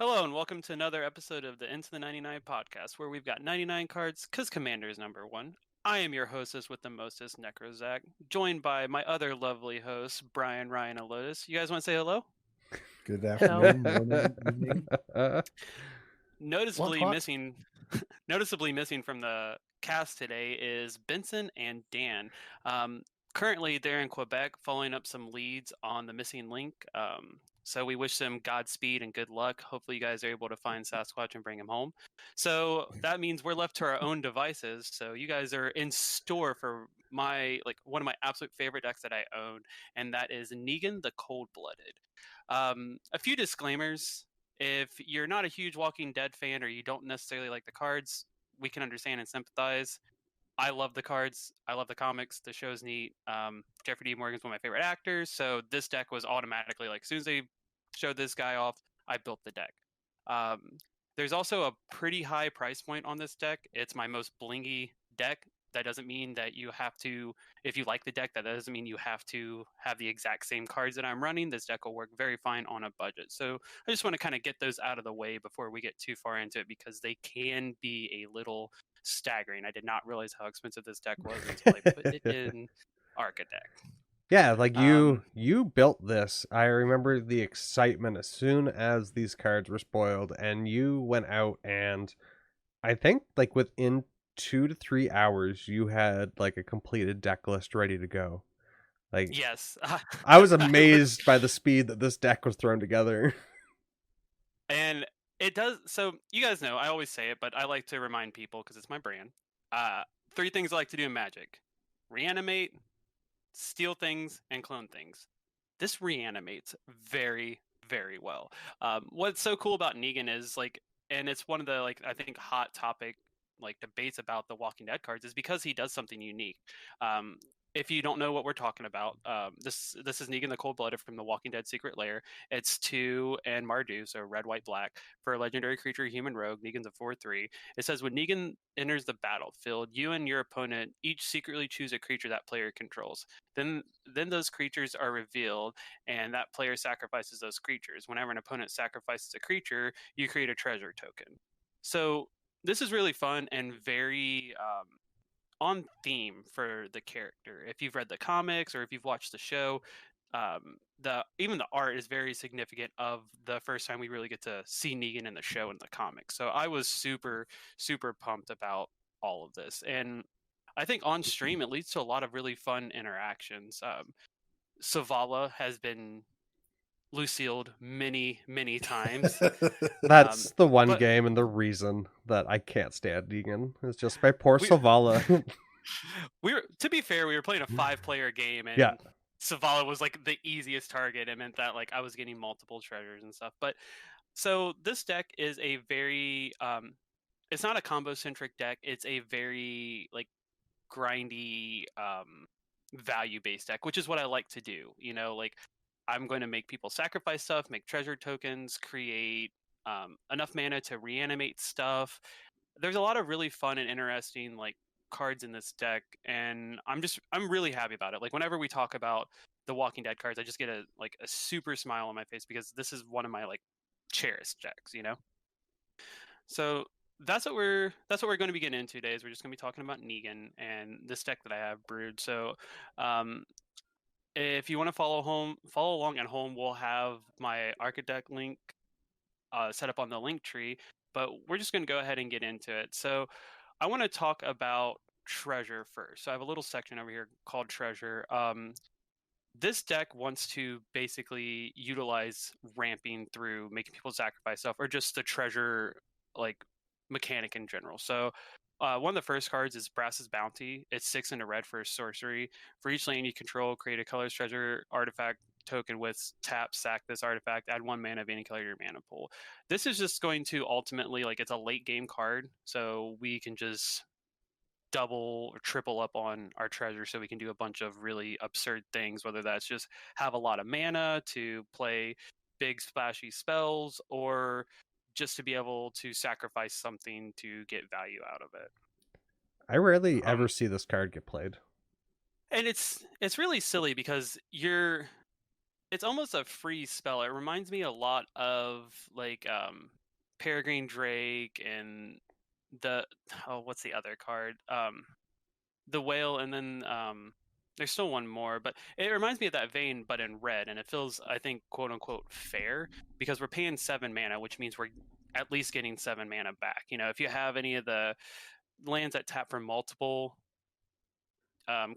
Hello and welcome to another episode of the Into the 99 podcast, where we've got 99 cards because Commander is number one. I am your hostess with the mostest, Nekrozach, joined by my other lovely hosts, Brian, Ryan, and Lotus. You guys want to say hello? Good Hello. afternoon, morning, evening. Noticeably clock. missing, noticeably missing from the cast today is Benson and Dan. Currently, they're in Quebec, following up some leads on the missing link. So we wish them Godspeed and good luck. Hopefully, you guys are able to find Sasquatch and bring him home. So that means we're left to our own devices. So you guys are in store for one of my absolute favorite decks that I own, and that is Negan the Cold-Blooded. A few disclaimers. If you're not a huge Walking Dead fan or you don't necessarily like the cards, we can understand and sympathize. I love the cards. I love the comics. The show's neat. Jeffrey D. Morgan's one of my favorite actors, so this deck was automatically like, as soon as they showed this guy off, I built the deck. There's also a pretty high price point on this deck. It's my most blingy deck. That doesn't mean that you have to, if you like the deck, that doesn't mean you have to have the exact same cards that I'm running. This deck will work very fine on a budget. So I just want to kind of get those out of the way before we get too far into it, because they can be a little staggering. I did not realize how expensive this deck was until I put it in Architect. Yeah, like you built this. I remember the excitement as soon as these cards were spoiled, and you went out and I think like within 2 to 3 hours you had like a completed deck list ready to go. Like, yes, I was amazed by the speed that this deck was thrown together. And it does. So you guys know, I always say it, but I like to remind people because it's my brand. 3 things I like to do in Magic: reanimate, steal things, and clone things. This reanimates very, very well. What's so cool about Negan is and it's one of the I think hot topic debates about the Walking Dead cards, is because he does something unique. If you don't know what we're talking about, this is Negan the Cold-Blooded from the Walking Dead Secret Lair. It's 2 and Mardu, so red, white, black. For a legendary creature, human rogue, Negan's a 4/3. It says when Negan enters the battlefield, you and your opponent each secretly choose a creature that player controls. Then those creatures are revealed, and that player sacrifices those creatures. Whenever an opponent sacrifices a creature, you create a treasure token. So this is really fun and very on theme for the character. If you've read the comics or if you've watched the show, even the art is very significant of the first time we really get to see Negan in the show in the comics. So I was super, super pumped about all of this. And I think on stream it leads to a lot of really fun interactions. Savala has been Lucille'd many, many times. That's the one but- game and the reason that I can't stand Negan is just by poor Savala. To be fair, we were playing a 5-player game, and Yeah. Savala was like the easiest target. It meant that I was getting multiple treasures and stuff. But so this deck is a very it's not a combo centric deck. It's a very grindy value based deck, which is what I like to do. I'm going to make people sacrifice stuff, make treasure tokens, create enough mana to reanimate stuff. There's a lot of really fun and interesting cards in this deck, and I'm really happy about it. Whenever we talk about the Walking Dead cards, I just get a super smile on my face, because this is one of my cherished decks, So that's what we're going to be getting into today. Is we're just going to be talking about Negan and this deck that I have brewed. So if you want to follow along at home, we'll have my Architect link set up on the link tree, but we're just going to go ahead and get into it. So I want to talk about Treasure first. So I have a little section over here called Treasure. This deck wants to basically utilize ramping through making people sacrifice stuff, or just the treasure mechanic in general. So one of the first cards is Brass's Bounty. It's 6 and a red for a sorcery. For each lane you control, create a colorless treasure artifact token with tap, sack this artifact, add 1 mana of any color to your mana pool. This is just going to ultimately, it's a late game card, so we can just double or triple up on our treasure, so we can do a bunch of really absurd things, whether that's just have a lot of mana to play big splashy spells, or just to be able to sacrifice something to get value out of it. I rarely ever see this card get played. And it's really silly, because it's almost a free spell. It reminds me a lot of Peregrine Drake and what's the other card? The whale, and then there's still one more, but it reminds me of that vein, but in red, and it feels, I think, quote unquote fair, because we're paying 7 mana, which means we're at least getting 7 mana back. If you have any of the lands that tap for multiple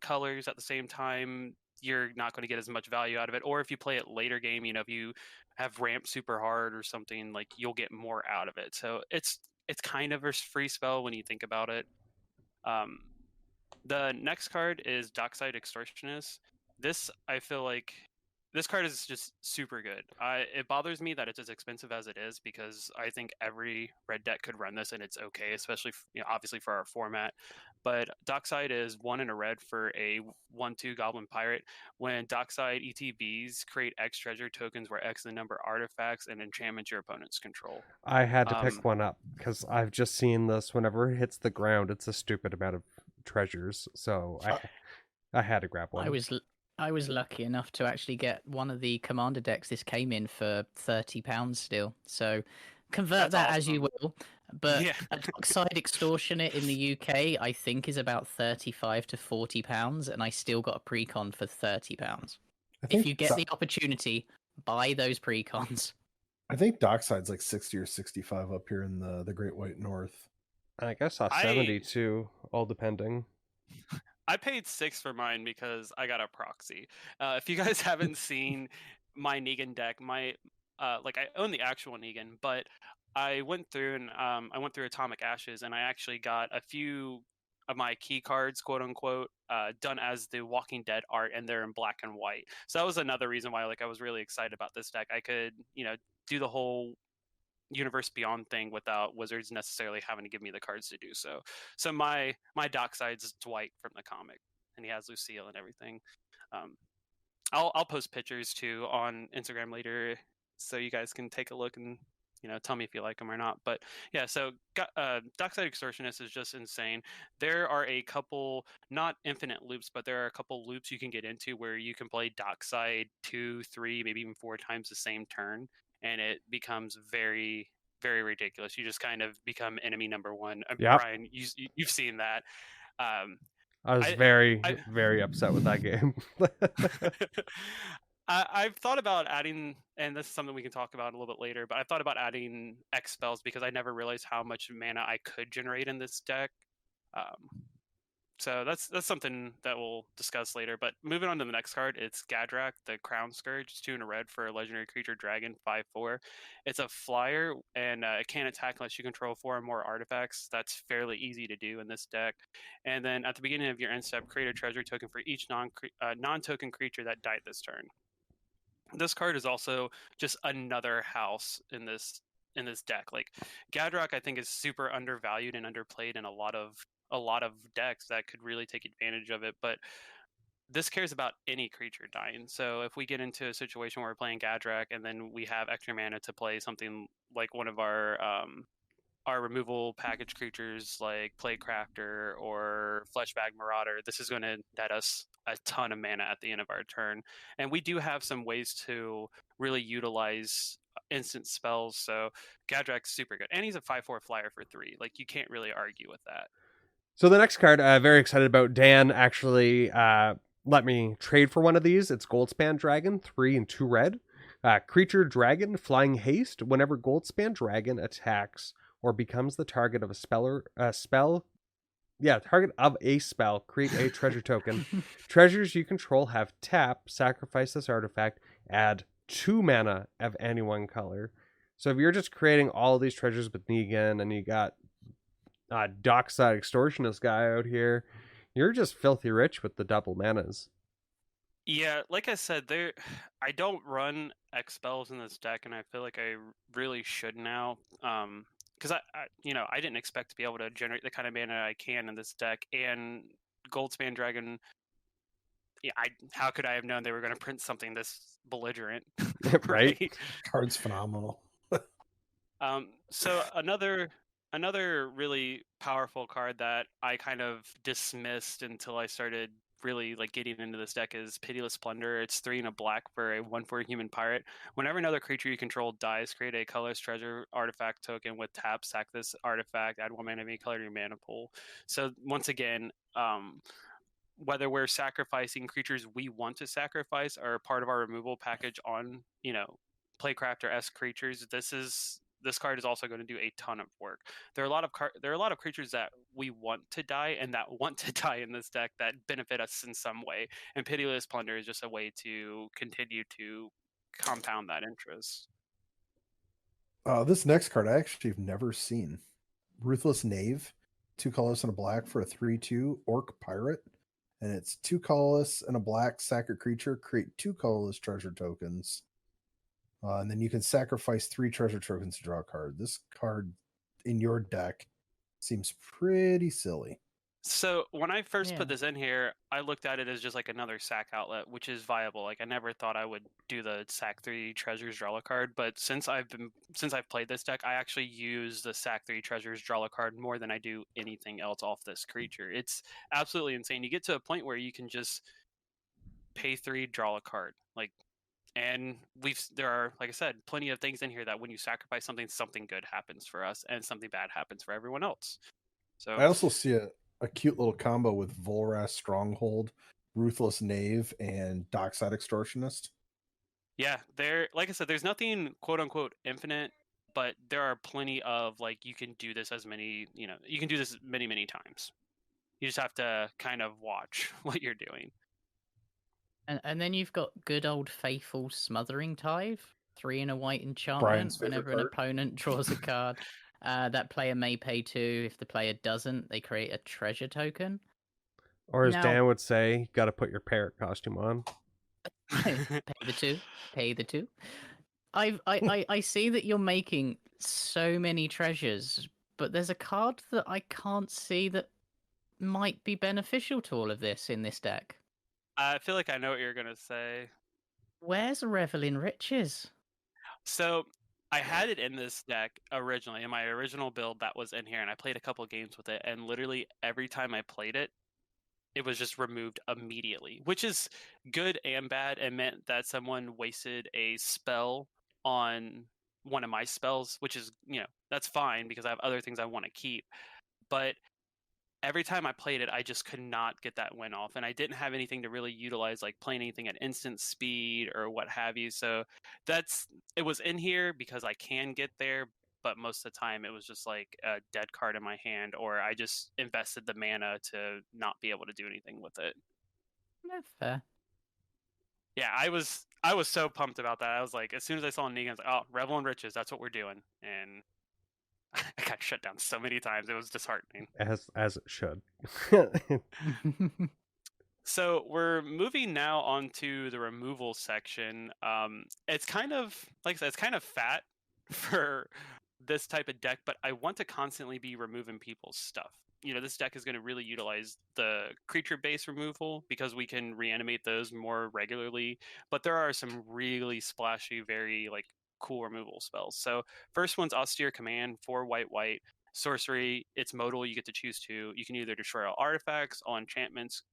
colors at the same time, you're not going to get as much value out of it. Or if you play it later game, if you have ramp super hard or something, like, you'll get more out of it. So it's kind of a free spell when you think about it. The next card is Dockside Extortionist. I feel like this card is just super good. It bothers me that it's as expensive as it is, because I think every red deck could run this and it's okay, especially obviously for our format. But Dockside is 1 in a red for a 1/2 Goblin Pirate. When Dockside ETBs, create X treasure tokens where X is the number of artifacts and enchantments your opponents control. I had to pick one up because I've just seen this. Whenever it hits the ground, it's a stupid amount of treasures, so I had to grab one. I was lucky enough to actually get one of the commander decks. This came in for £30 still, so convert That's that awesome. as you will. But Yeah. a Dockside Extortionate in the UK, I think, is about £35 to £40, and I still got a precon for £30. If you get the opportunity, buy those precons. I think Dockside's like 60 or 65 up here in the Great White North. I guess 72, all depending. I paid 6 for mine because I got a proxy. If you guys haven't seen my Negan deck, I own the actual Negan, but I went through Atomic Ashes, and I actually got a few of my key cards, quote unquote, done as the Walking Dead art, and they're in black and white. So that was another reason why I was really excited about this deck. I could do the whole Universe Beyond thing without Wizards necessarily having to give me the cards to do so. So my Dockside's Dwight from the comic, and he has Lucille and everything. I'll post pictures too on Instagram later, so you guys can take a look and tell me if you like them or not. But yeah, so Dockside Extortionist is just insane. There are a couple, not infinite loops, but there are a couple loops you can get into where you can play Dockside 2, 3, maybe even 4 times the same turn, and it becomes very, very ridiculous. You just kind of become enemy number 1. Yep. Brian, you've seen that. I was very upset with that game. I've thought about adding, and this is something we can talk about a little bit later, but I've thought about adding X spells because I never realized how much mana I could generate in this deck. So that's something that we'll discuss later. But moving on to the next card, it's Gadrak, the Crown Scourge. It's 2 in a red for a legendary creature dragon, 5/4. It's a flyer, and it can't attack unless you control 4 or more artifacts. That's fairly easy to do in this deck. And then at the beginning of your end step, create a treasure token for each non-token creature that died this turn. This card is also just another house in this deck. Like, Gadrak, I think, is super undervalued and underplayed in a lot of decks that could really take advantage of it, but this cares about any creature dying. So if we get into a situation where we're playing Gadrak and then we have extra mana to play something like one of our removal package creatures like Playcrafter or Fleshbag Marauder, this is going to net us a ton of mana at the end of our turn. And we do have some ways to really utilize instant spells, so Gadrak's super good. And he's a 5/4 flyer for 3. Like, you can't really argue with that. So the next card, very excited about. Dan actually let me trade for one of these. It's Goldspan Dragon, 3 and 2 red. Creature Dragon, Flying Haste. Whenever Goldspan Dragon attacks or becomes the target of target of a spell, create a treasure token. Treasures you control have tap, sacrifice this artifact, add 2 mana of any one color. So if you're just creating all of these treasures with Negan and you got Dockside Extortionist guy out here, you're just filthy rich with the double manas. Yeah, like I said, I don't run X spells in this deck, and I feel like I really should now. Because I didn't expect to be able to generate the kind of mana I can in this deck. And Goldspan Dragon, yeah, how could I have known they were going to print something this belligerent? Right? Card's phenomenal. So another really powerful card that I kind of dismissed until I started really like getting into this deck is Pitiless Plunder. It's 3 and a black for a 1/4 human pirate. Whenever another creature you control dies, create a colorless treasure artifact token with tap, sack this artifact, add 1 mana of any color to your mana pool. So once again, whether we're sacrificing creatures we want to sacrifice or part of our removal package on, Playcrafter-esque creatures, this card is also going to do a ton of work. There are a lot of creatures that we want to die and that want to die in this deck that benefit us in some way, and Pitiless Plunder is just a way to continue to compound that interest. This next card I actually have never seen. Ruthless Knave, 2 colorless and a black for a 3/2 orc pirate. And it's 2 colorless and a black, sack a creature, create 2 colorless treasure tokens. And then you can sacrifice 3 treasure tokens to draw a card. This card in your deck seems pretty silly. So when I first put Yeah. this in here, I looked at it as just like another sack outlet, which is viable. Like I never thought I would do the sack 3 treasures draw a card, but since I've played this deck, I actually use the sack 3 treasures draw a card more than I do anything else off this creature. It's absolutely insane. You get to a point where you can just pay 3, draw a card. And there are, like I said, plenty of things in here that when you sacrifice something, something good happens for us and something bad happens for everyone else. So I also see a cute little combo with Volrath Stronghold, Ruthless Knave, and Dockside Extortionist. yeah, like I said, there's nothing quote unquote infinite, but there are plenty of like you can do this many times. You just have to kind of watch what you're doing. And then you've got good old faithful Smothering Tithe, 3 and a white enchantment. Brian's favorite Whenever an card. opponent draws a card, that player may pay 2. If the player doesn't, they create a treasure token. Or as Now- Dan would say, you got to put your parrot costume on. Pay the 2. Pay the 2. I see that you're making so many treasures, but there's a card that I can't see that might be beneficial to all of this in this deck. I feel like I know what you're gonna say. Where's Revel in Riches? So I had it in this deck originally, in my original build that was in here, and I played a couple games with it, and literally every time I played it, it was just removed immediately, which is good and bad. It meant that someone wasted a spell on one of my spells, which is, that's fine because I have other things I want to keep. But every time I played it, I just could not get that win off, and I didn't have anything to really utilize, like playing anything at instant speed or what have you. So it was in here because I can get there, but most of the time it was just like a dead card in my hand, or I just invested the mana to not be able to do anything with it. No, fair. Yeah, I was so pumped about that. I was like, as soon as I saw Negan, I was like, oh, Revel in Riches, that's what we're doing. And I got shut down so many times. It was disheartening. As it should. So we're moving now on to the removal section. It's kind of, like I said, it's kind of fat for this type of deck, but I want to constantly be removing people's stuff. This deck is going to really utilize the creature-based removal because we can reanimate those more regularly, but there are some really splashy, very cool removal spells. So first one's Austere Command, 4 white, sorcery. It's modal, you get to choose 2. You can either destroy all artifacts, all enchantments,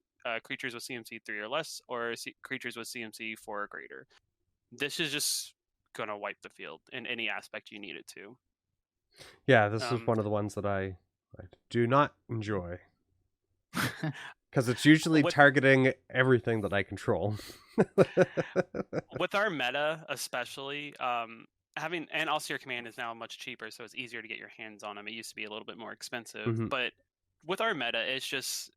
creatures with CMC 3 or less, or creatures with CMC 4 or greater. This is just going to wipe the field in any aspect you need it to. Yeah, this is one of the ones that I do not enjoy. Because it's usually targeting everything that I control. With our meta, especially, and Austere Command is now much cheaper, so it's easier to get your hands on them. It used to be a little bit more expensive, Mhm. but with our meta, it's just,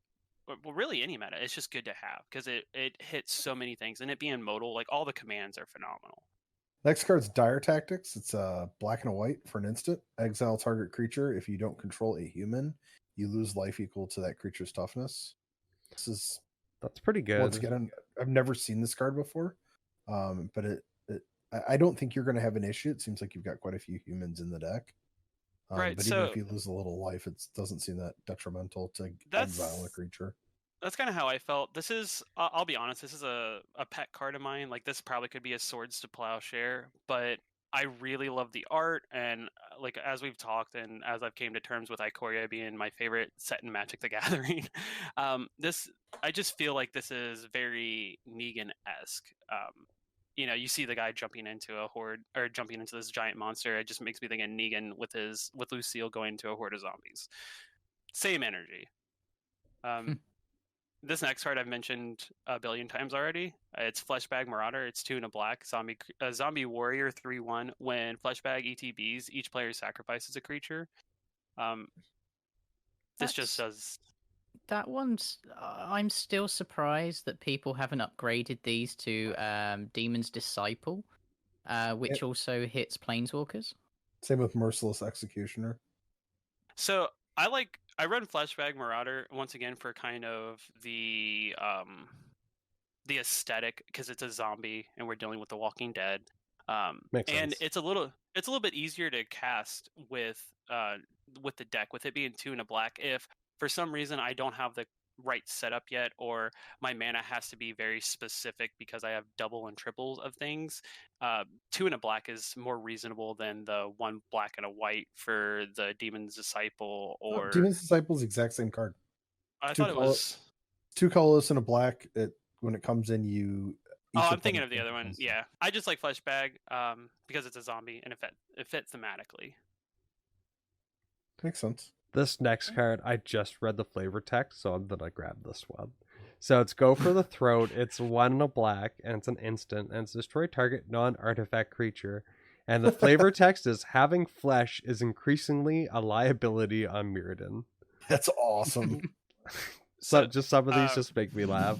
well, really any meta, it's just good to have because it hits so many things, and it being modal, all the commands are phenomenal. Next card's Dire Tactics. It's black and a white for an instant. Exile target creature. If you don't control a human, you lose life equal to that creature's toughness. That's pretty good. Once again, I've never seen this card before, but I don't think you're going to have an issue. It seems like you've got quite a few humans in the deck. Right, but even if you lose a little life, it doesn't seem that detrimental to exile a creature. That's kind of how I felt. This is, I'll be honest, this is a pet card of mine. This probably could be a Swords to Plowshare, but I really love the art, and like as we've talked and as I've came to terms with Ikoria being my favorite set in Magic the Gathering, this I just feel like this is very Negan-esque. You see the guy jumping into a horde or jumping into this giant monster. It just makes me think of Negan with Lucille going into a horde of zombies. Same energy. This next card I've mentioned a billion times already. It's Fleshbag Marauder. It's 2 and a black. Zombie Warrior 3/1. When Fleshbag ETBs, each player sacrifices a creature. This just does. That one's. I'm still surprised that people haven't upgraded these to Demon's Disciple, which also hits Planeswalkers. Same with Merciless Executioner. So I run Fleshbag Marauder once again for kind of the aesthetic, because it's a zombie and we're dealing with the Walking Dead. Makes and sense. it's a little bit easier to cast with the deck, with it being 2 and a black. If for some reason I don't have the right setup yet, or my mana has to be very specific because I have double and triples of things, 2 and a black is more reasonable than the 1 black and a white for the Demon's Disciple. Or Demon's Disciple is the exact same card. I thought it was 2 colorless and a black. When it comes in, you. I'm thinking of the other one. Yeah, I just like Fleshbag because it's a zombie and it fits thematically. Makes sense. This next card, I just read the flavor text, so I'm gonna grab this one. So it's Go for the Throat. It's 1 and a black, and it's an instant, and it's destroy target non-artifact creature. And the flavor text is having flesh is increasingly a liability on Mirrodin. That's awesome. So just some of these just make me laugh.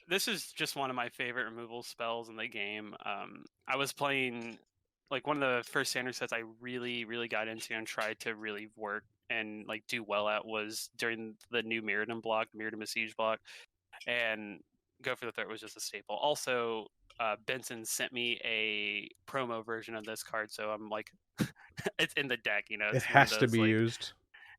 This is just one of my favorite removal spells in the game. I was playing like one of the first standard sets I really, really got into and tried to really work and like do well at was during the new Mirrodin block, Mirrodin Besiege block, and Go for the Throat was just a staple. Also, Benson sent me a promo version of this card, so I'm like, it's in the deck, It It's has to be like, used.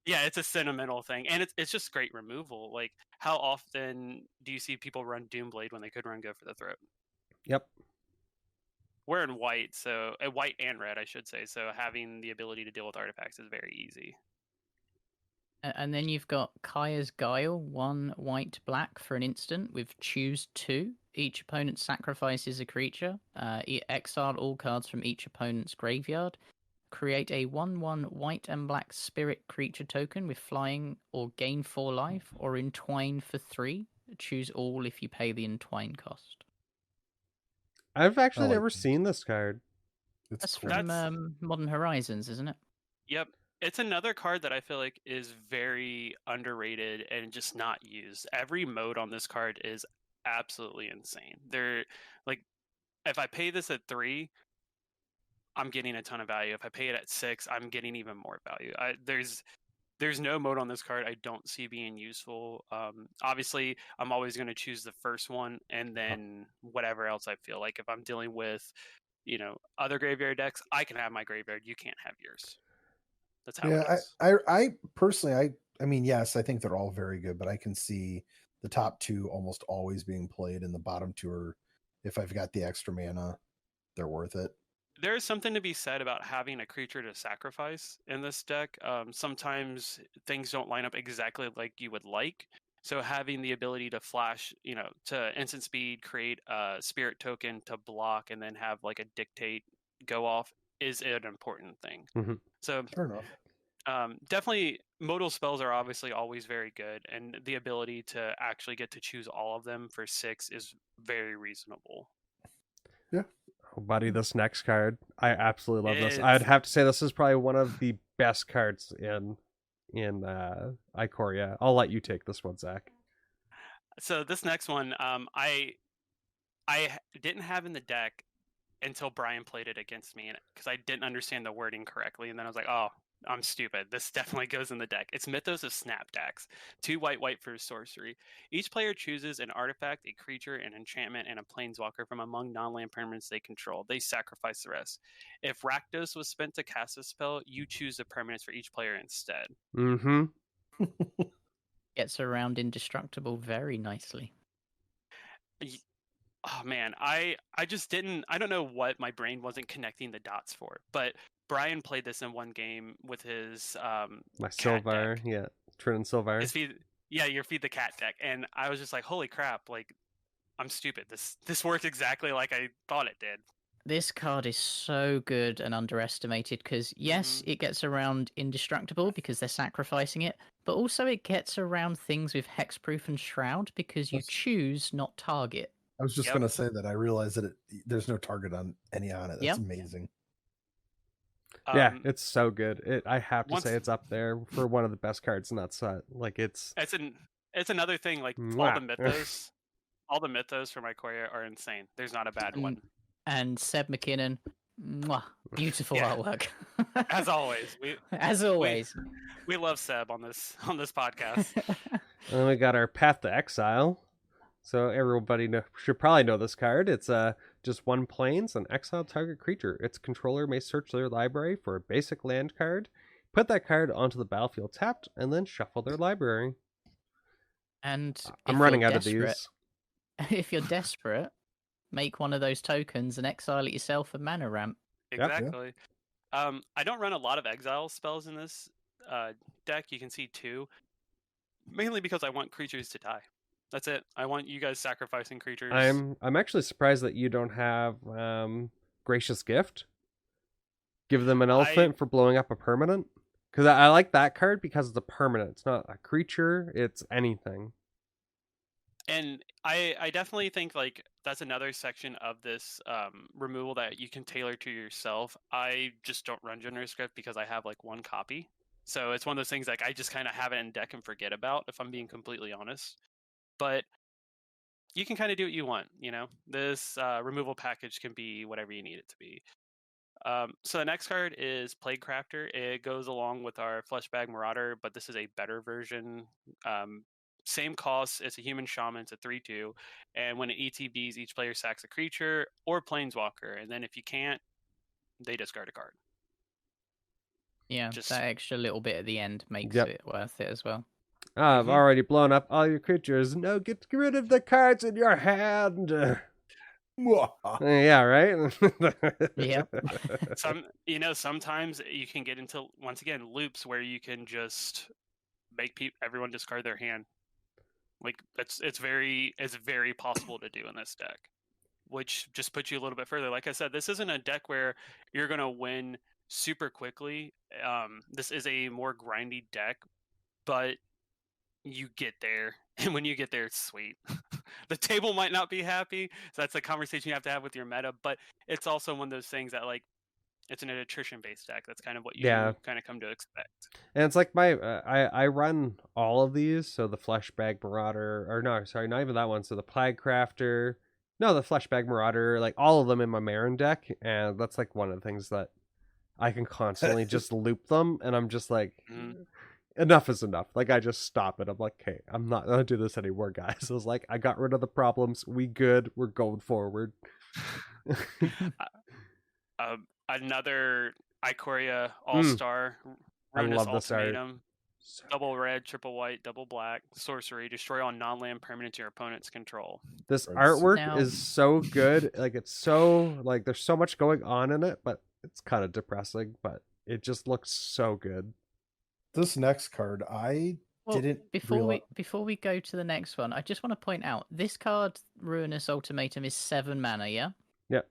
yeah, it's a sentimental thing, and it's just great removal. Like, how often do you see people run Doomblade when they could run Go for the Throat? Yep. We're in white, so white and red, I should say. So having the ability to deal with artifacts is very easy. And then you've got Kaya's Guile, 1 white black for an instant with choose 2. Each opponent sacrifices a creature. Exile all cards from each opponent's graveyard. Create a 1/1 white and black spirit creature token with flying, or gain 4 life, or entwine for 3. Choose all if you pay the entwine cost. I've actually like never that. seen this card. That's cool. from Modern Horizons, isn't it? Yep. It's another card that I feel like is very underrated and just not used. Every mode on this card is absolutely insane. They're like, if I pay this at 3, I'm getting a ton of value. If I pay it at 6, I'm getting even more value. There's no mode on this card I don't see being useful. Obviously, I'm always going to choose the first one, and then whatever else I feel like. If I'm dealing with, other graveyard decks, I can have my graveyard. You can't have yours. That's how it is. I personally, I mean, yes, I think they're all very good, but I can see the top 2 almost always being played, and the bottom 2 are, if I've got the extra mana, they're worth it. There is something to be said about having a creature to sacrifice in this deck. Sometimes things don't line up exactly like you would like. So having the ability to flash, to instant speed, create a spirit token to block, and then have like a dictate go off is an important thing. Mm-hmm. So Fair enough. Definitely modal spells are obviously always very good, and the ability to actually get to choose all of them for 6 is very reasonable. Yeah. Oh, buddy, this next card, I absolutely love this. I'd have to say this is probably one of the best cards in Ikoria. I'll let you take this one, Zach. So this next one, I didn't have in the deck until Brian played it against me, because I didn't understand the wording correctly, and then I was like, oh, I'm stupid. This definitely goes in the deck. It's Mythos of Snapdax. 2 white for sorcery. Each player chooses an artifact, a creature, an enchantment, and a planeswalker from among non-land permanents they control. They sacrifice the rest. If Rakdos was spent to cast a spell, you choose the permanents for each player instead. Mm-hmm. Gets around indestructible very nicely. Oh man, I just didn't. I don't know what my brain wasn't connecting the dots for, but Brian played this in one game with his My cat Silvar, deck. yeah, Trin Silvar. His your feed the cat deck, and I was just like, holy crap! Like, I'm stupid. This worked exactly like I thought it did. This card is so good and underestimated because, yes, it gets around Indestructible because they're sacrificing it, but also it gets around things with Hexproof and Shroud because you choose not target. I was just Yep. going to say that I realized that there's no target on it. That's Yep. amazing. Yeah, it's so good. I have to once- say it's up there for one of the best cards in that set. Like it's another thing. Like Mwah. all the mythos from Ikoria are insane. There's not a bad one. And Seb McKinnon, mwah, beautiful Yeah. artwork. As always, we love Seb on this podcast. And then we got our Path to Exile. So everybody should probably know this card. It's just 1 plains, an exiled target creature. Its controller may search their library for a basic land card, put that card onto the battlefield tapped, and then shuffle their library. And I'm running out of these. If you're desperate, make one of those tokens and exile it yourself for mana ramp. Exactly. I don't run a lot of exile spells in this deck. You can see 2, mainly because I want creatures to die. That's it. I want you guys sacrificing creatures. I'm actually surprised that you don't have Gracious Gift. Give them an elephant for blowing up a permanent. Because I like that card because it's a permanent. It's not a creature. It's anything. And I definitely think like that's another section of this removal that you can tailor to yourself. I just don't run Generous Gift because I have like 1 copy. So it's one of those things like I just kind of have it in deck and forget about, if I'm being completely honest. But you can kind of do what you want, you know? This removal package can be whatever you need it to be. So the next card is Plague Crafter. It goes along with our Fleshbag Marauder, but this is a better version. Same cost. It's a human shaman. It's a 3/2. And when it ETBs, each player sacks a creature or planeswalker. And then if you can't, they discard a card. Yeah, that extra little bit at the end makes it worth it as well. I've already blown up all your creatures. No, get rid of the cards in your hand. Yeah, right? Yeah. Sometimes you can get into, once again, loops where you can just make everyone discard their hand. Like it's very possible to do in this deck, which just puts you a little bit further. Like I said, this isn't a deck where you're gonna win super quickly. This is a more grindy deck, but you get there, and when you get there, it's sweet. The table might not be happy, so that's a conversation you have to have with your meta. But it's also one of those things that like it's an attrition-based deck. That's kind of what you kind of come to expect. And it's like I run all of these, so the Fleshbag Marauder, or no, sorry, not even that one. So the Plague Crafter, no, the Fleshbag Marauder, like all of them in my Marin deck, and that's like one of the things that I can constantly just loop them, and I'm just like, enough is enough. Like I just stop it. I'm like, okay, I'm not gonna do this anymore, guys. I was like, I got rid of the problems. We good. We're going forward. Another Ikoria All-Star Ruinous Ultimatum. Double red, triple white, double black, sorcery, destroy all non-land permanents your opponent's control. This artwork is so good. Like it's so like there's so much going on in it, but it's kind of depressing, but it just looks so good. This next card, before we go to the next one, I just want to point out this card, Ruinous Ultimatum, is 7 mana, yeah? Yeah.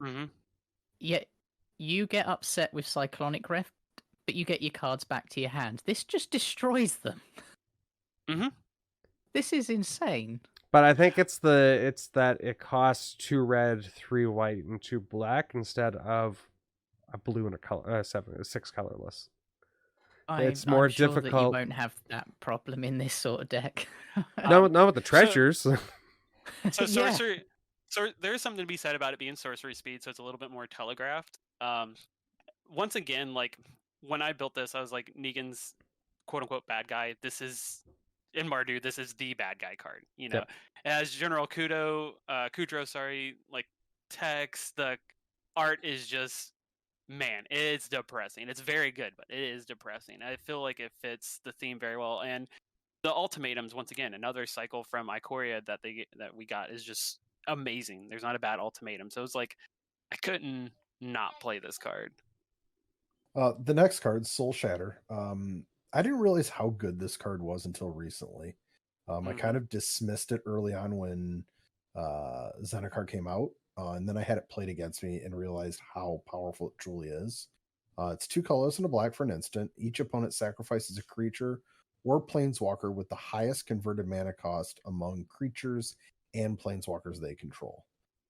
Yet you get upset with Cyclonic Rift, but you get your cards back to your hand. This just destroys them. This is insane. But I think it's that it costs 2 red, 3 white, and 2 black instead of a blue and a 6 colorless. It's more sure difficult. That you won't have that problem in this sort of deck. No, not with the treasures. So sorcery. So there's something to be said about it being sorcery speed, so it's a little bit more telegraphed. Once again, like when I built this, I was like, Negan's quote unquote bad guy. This is in Mardu. This is the bad guy card. You know, as General Kudrow, like text, the art is just. Man, it's depressing. It's very good, but it is depressing. I feel like it fits the theme very well. And the ultimatums, once again, another cycle from Ikoria that we got is just amazing. There's not a bad ultimatum. So it's like I couldn't not play this card. The next card, Soul Shatter. I didn't realize how good this card was until recently. I kind of dismissed it early on when Zendikar came out, and then I had it played against me and realized how powerful it truly is. It's 2 colors and a black for an instant. Each opponent sacrifices a creature or planeswalker with the highest converted mana cost among creatures and planeswalkers they control.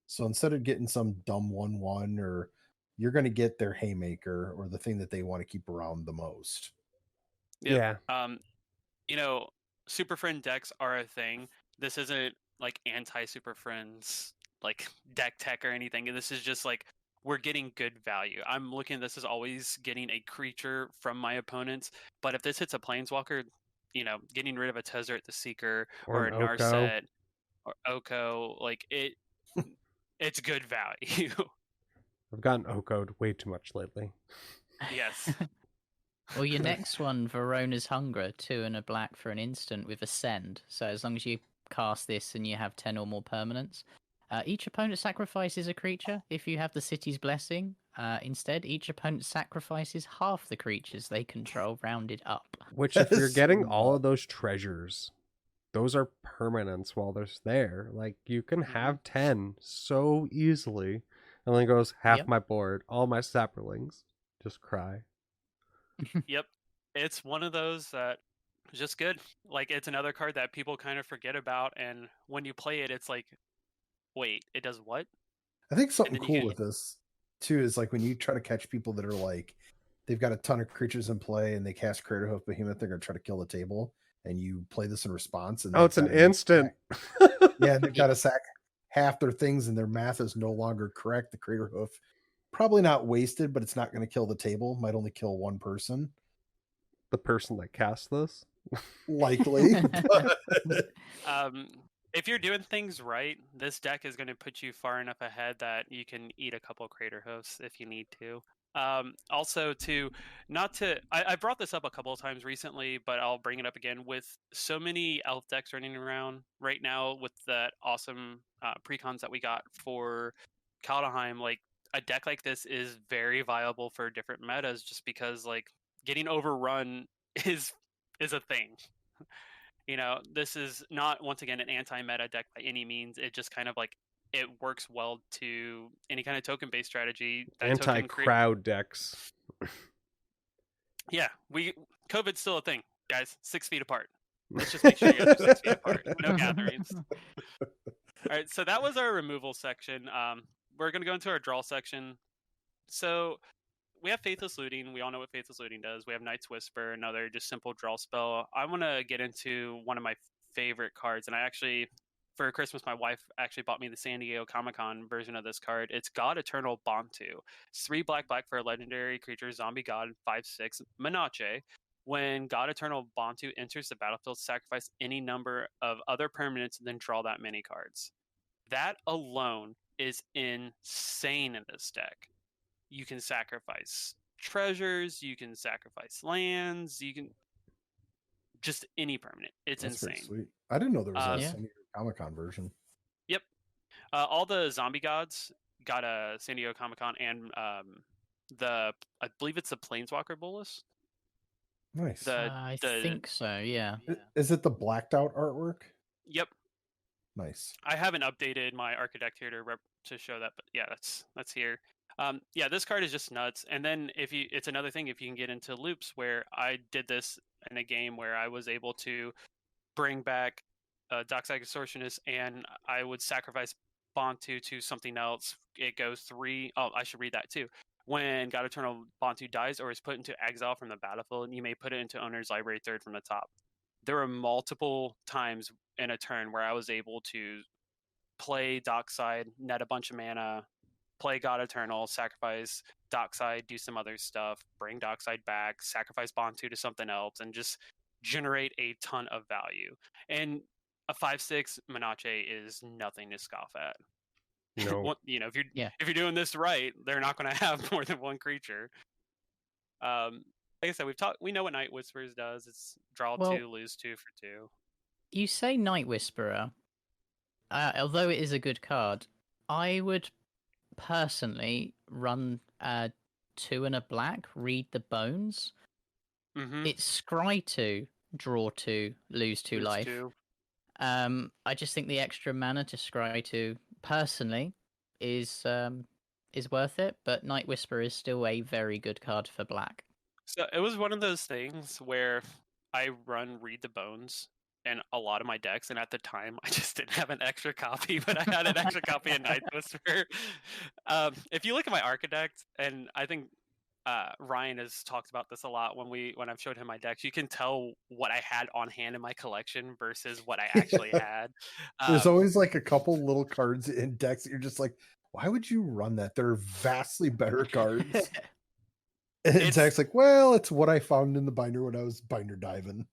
So instead of getting some dumb 1/1, or you're going to get their haymaker or the thing that they want to keep around the most. Yep. You know, Super Friend decks are a thing. This isn't like anti Super Friends, like deck tech or anything. This is just like we're getting good value. I'm looking at this as always getting a creature from my opponents. But if this hits a Planeswalker, getting rid of a Tezzeret the Seeker Or or a an Oko. Narset or Oko, like it's good value. I've gotten Oko'd way too much lately. Yes. Well, your next one, Verona's Hunger, 2 and a black for an instant with Ascend. So as long as you cast this and you have 10 or more permanents, each opponent sacrifices a creature. If you have the City's Blessing, instead, each opponent sacrifices half the creatures they control, rounded up. Which, if you're getting all of those treasures, those are permanents while they're there. Like, you can have 10 so easily. And then it goes, half my board, all my saplings. Just cry. Yep. It's one of those that is just good. Like, it's another card that people kind of forget about, and when you play it, it's like, wait, it does what? I think something cool with this too is like when you try to catch people that are like they've got a ton of creatures in play and they cast Craterhoof Behemoth, they're gonna try to kill the table, and you play this in response. And it's an instant. Yeah, and they've got to sack half their things, and their math is no longer correct. The Craterhoof probably not wasted, but it's not going to kill the table. Might only kill one person. The person that cast this? Likely. If you're doing things right, this deck is going to put you far enough ahead that you can eat a couple Craterhoofs if you need to. Also, I brought this up a couple of times recently, but I'll bring it up again. With so many elf decks running around right now, with that awesome precons that we got for Kaldheim, like a deck like this is very viable for different metas, just because like getting overrun is a thing. This is not, once again, an anti-meta deck by any means. It just kind of like it works well to any kind of token-based strategy. Anti-crowd decks. Yeah, COVID's still a thing, guys. 6 feet apart. Let's just make sure you guys are 6 feet apart. No gatherings. All right, so that was our removal section. We're going to go into our draw section. So we have Faithless Looting. We all know what Faithless Looting does. We have Night's Whisper, another just simple draw spell. I want to get into one of my favorite cards, and for Christmas, my wife actually bought me the San Diego Comic-Con version of this card. It's God Eternal Bantu. It's 3 black for a legendary creature, zombie god, 5/6, Menache. When God Eternal Bantu enters the battlefield, sacrifice any number of other permanents and then draw that many cards. That alone is insane in this deck. You can sacrifice treasures, you can sacrifice lands, you can just any permanent. It's That's insane. Sweet. I didn't know there was a San Diego Comic-Con version. Yep. All the zombie gods got a San Diego Comic-Con, and I believe it's the Planeswalker Bolus. Nice. I think so, yeah. Is it the blacked out artwork? Yep. Nice. I haven't updated my Architect here to show that, but yeah, that's here. This card is just nuts. And then it's another thing if you can get into loops, where I did this in a game where I was able to bring back Dockside Extortionist, and I would sacrifice Bantu to something else. It goes 3. Oh, I should read that too. When God Eternal Bantu dies or is put into exile from the battlefield, you may put it into Owner's Library 3rd from the top. There were multiple times in a turn where I was able to play Dockside, net a bunch of mana, play God Eternal, sacrifice Dockside, do some other stuff, bring Dockside back, sacrifice Bantu to something else, and just generate a ton of value. And a 5/6 Menache is nothing to scoff at. No. If you're doing this right, they're not going to have more than one creature. Like I said, we know what Night Whispers does. It's draw 2, lose 2 for 2. You say Night Whisperer. Although it is a good card, I would personally run 2 and a black, read the bones. Mm-hmm. It's scry 2, draw 2, lose 2 life. I just think the extra mana to scry 2 personally is worth it, but Night Whisper is still a very good card for black. So it was one of those things where I run Read the Bones in a lot of my decks, and at the time I just didn't have an extra copy, but I had an extra copy of Night Whisper. If you look at my Architect, and I think Ryan has talked about this a lot when I've showed him my decks, you can tell what I had on hand in my collection versus what I actually had. There's always like a couple little cards in decks that you're just like, why would you run that? They're vastly better cards. And Zach's like, well, it's what I found in the binder when I was binder diving.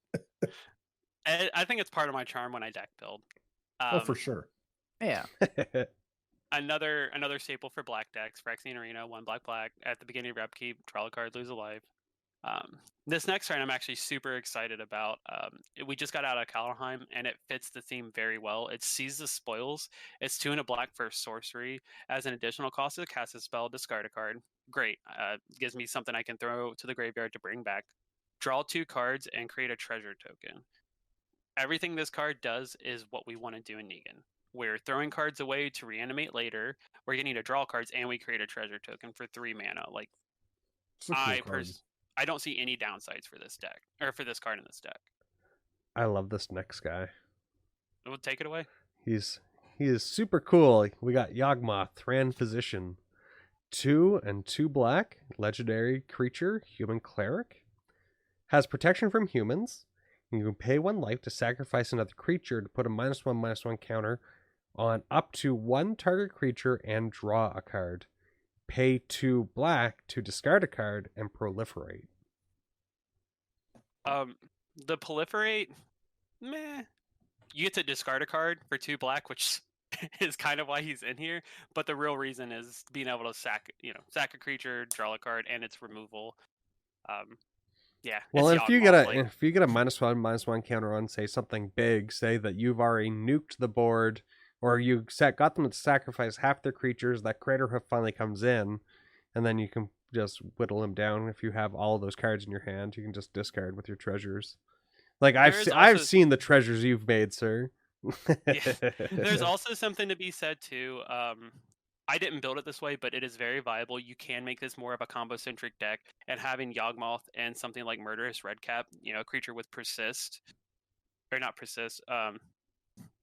I think it's part of my charm when I deck build. Oh, for sure. Yeah. Another staple for black decks, Phyrexian Arena, 1 black. At the beginning of your upkeep, draw a card, lose a life. This next turn I'm actually super excited about. We just got out of Kaldheim, and it fits the theme very well. It Seize the Spoils. It's 2 and a black for sorcery. As an additional cost to cast a spell, discard a card. Great. Gives me something I can throw to the graveyard to bring back. Draw 2 cards and create a treasure token. Everything this card does is what we want to do in Negan. We're throwing cards away to reanimate later. We're getting to draw cards, and we create a treasure token for 3 mana. Like, I don't see any downsides for this deck, or for this card in this deck. I love this next guy. We'll take it away. He is super cool. We got Yawgmoth, Thran Physician. 2 and 2 black, legendary creature, human cleric. Has protection from humans. You can pay 1 life to sacrifice another creature to put a -1/-1 counter on up to 1 target creature and draw a card. Pay 2 black to discard a card and proliferate. The proliferate, meh. You get to discard a card for 2 black, which is kind of why he's in here. But the real reason is being able to sack a creature, draw a card, and its removal. Yeah. Well, if you get a -1/-1 counter on, say, something big, say that you've already nuked the board, or you got them to sacrifice half their creatures, that Crater Hoof finally comes in, and then you can just whittle them down. If you have all of those cards in your hand, you can just discard with your treasures. Like, I've seen the treasures you've made, sir. Yeah. There's also something to be said too. I didn't build it this way, but it is very viable. You can make this more of a combo-centric deck, and having Yawgmoth and something like Murderous Redcap, a creature with persist, or not persist,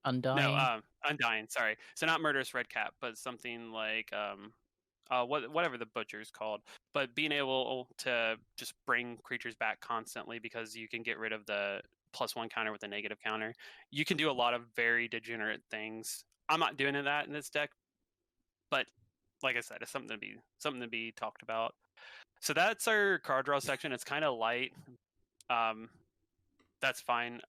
Undying. No, Undying. Sorry, so not Murderous Redcap, but something like whatever the butcher's called. But being able to just bring creatures back constantly because you can get rid of the +1 counter with a negative counter. You can do a lot of very degenerate things. I'm not doing that in this deck. But like I said, it's something to be talked about. So that's our card draw section. It's kind of light. That's fine.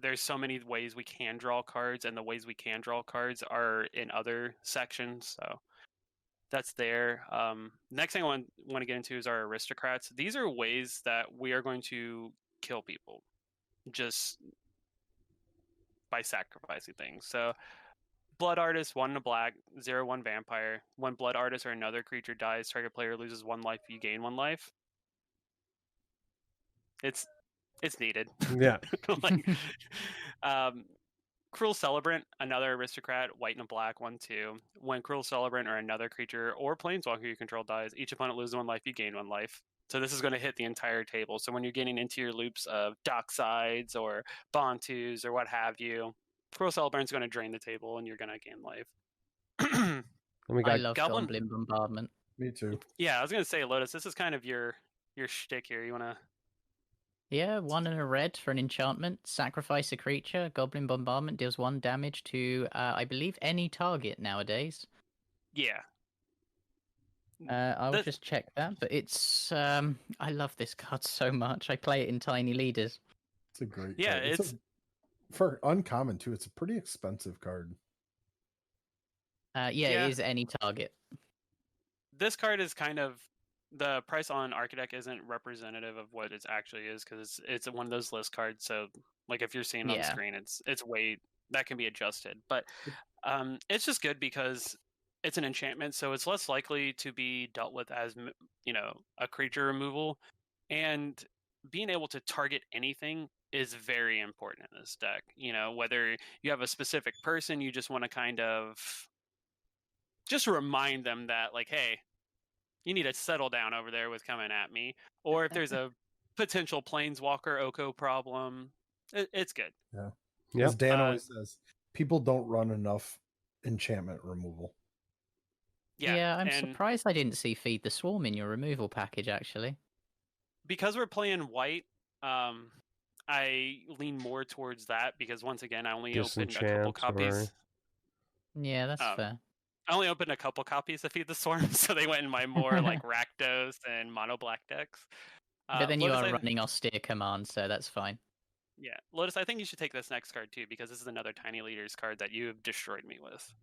There's so many ways we can draw cards, and the ways we can draw cards are in other sections. So that's there. Next thing I want to get into is our aristocrats. These are ways that we are going to kill people just by sacrificing things. So Blood Artist, 1 and a black, 0/1 vampire. When Blood Artist or another creature dies, target player loses 1 life, you gain 1 life. It's needed. Yeah. Cruel Celebrant, another aristocrat, white and a black, 1/2. When Cruel Celebrant or another creature or planeswalker you control dies, each opponent loses 1 life, you gain 1 life. So this is going to hit the entire table. So when you're getting into your loops of Docksides or Bontus or what have you, Cruel Celebrant's going to drain the table, and you're going to gain life. And we got I love Goblin Bombardment. Me too. Yeah, I was going to say, Lotus, this is kind of your shtick here. You want to... Yeah, 1 and a red for an enchantment. Sacrifice a creature. Goblin Bombardment deals 1 damage to, I believe, any target nowadays. Yeah. I'll just check that, but it's... I love this card so much. I play it in Tiny Leaders. It's a great card. It's for uncommon, too. It's a pretty expensive card. It is any target. This card is kind of... The price on Architect isn't representative of what it actually is, because it's one of those list cards. So, like, if you're seeing on the screen, it's way that can be adjusted. But it's just good because it's an enchantment, so it's less likely to be dealt with as a creature removal, and being able to target anything is very important in this deck. Whether you have a specific person, you just want to kind of just remind them that, like, hey, you need to settle down over there with coming at me. Or if there's a potential planeswalker Oko problem, it's good. Yeah. Yep. As Dan always says, people don't run enough enchantment removal. Yeah, I'm and surprised I didn't see Feed the Swarm in your removal package, actually. because we're playing white, I lean more towards that because, once again, I only opened a couple Disenchant copies. Yeah, that's fair. I only opened a couple copies of Feed the Swarm, so they went in my more like Rakdos and mono black decks. But then you Lotus, are running Austere Command, so that's fine. Yeah, Lotus, I think you should take this next card too, because this is another Tiny Leaders card that you have destroyed me with.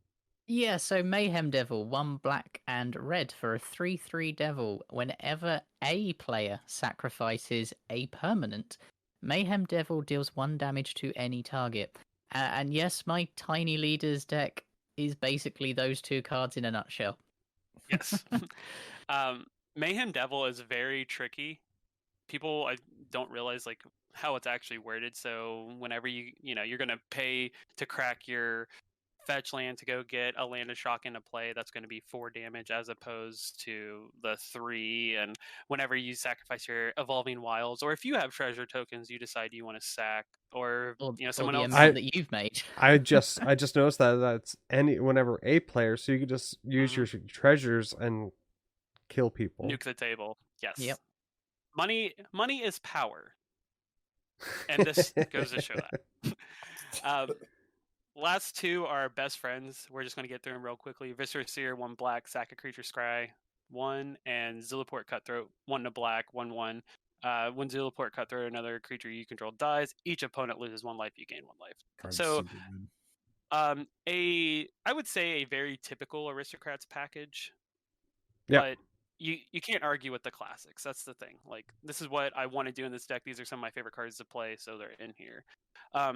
Yeah, so Mayhem Devil, 1 black and red for a 3/3 devil. Whenever a player sacrifices a permanent, Mayhem Devil deals 1 damage to any target. And yes, my Tiny Leaders deck is basically those 2 cards in a nutshell. Yes. Mayhem Devil is very tricky. People don't realize like how it's actually worded. So whenever you're gonna pay to crack your fetch land to go get a land of shock into play, that's going to be 4 damage as opposed to the 3. And whenever you sacrifice your evolving wilds, or if you have treasure tokens you decide you want to sack, or someone the else amount that you've made. I just noticed that's whenever a player, so you could just use your treasures and kill people. Nuke the table. Yes. Yep. Money is power. And this goes to show that. Last 2 are best friends. We're just going to get through them real quickly. Viscera Seer, 1 black, sack a creature scry, 1, and Zilliport Cutthroat, 1 to black, 1/1. When Zilliport Cutthroat, another creature you control dies, each opponent loses 1 life, you gain 1 life. Card's So super good. I would say a very typical Aristocrats package. Yeah. But you can't argue with the classics. That's the thing. Like, this is what I want to do in this deck. These are some of my favorite cards to play, so they're in here.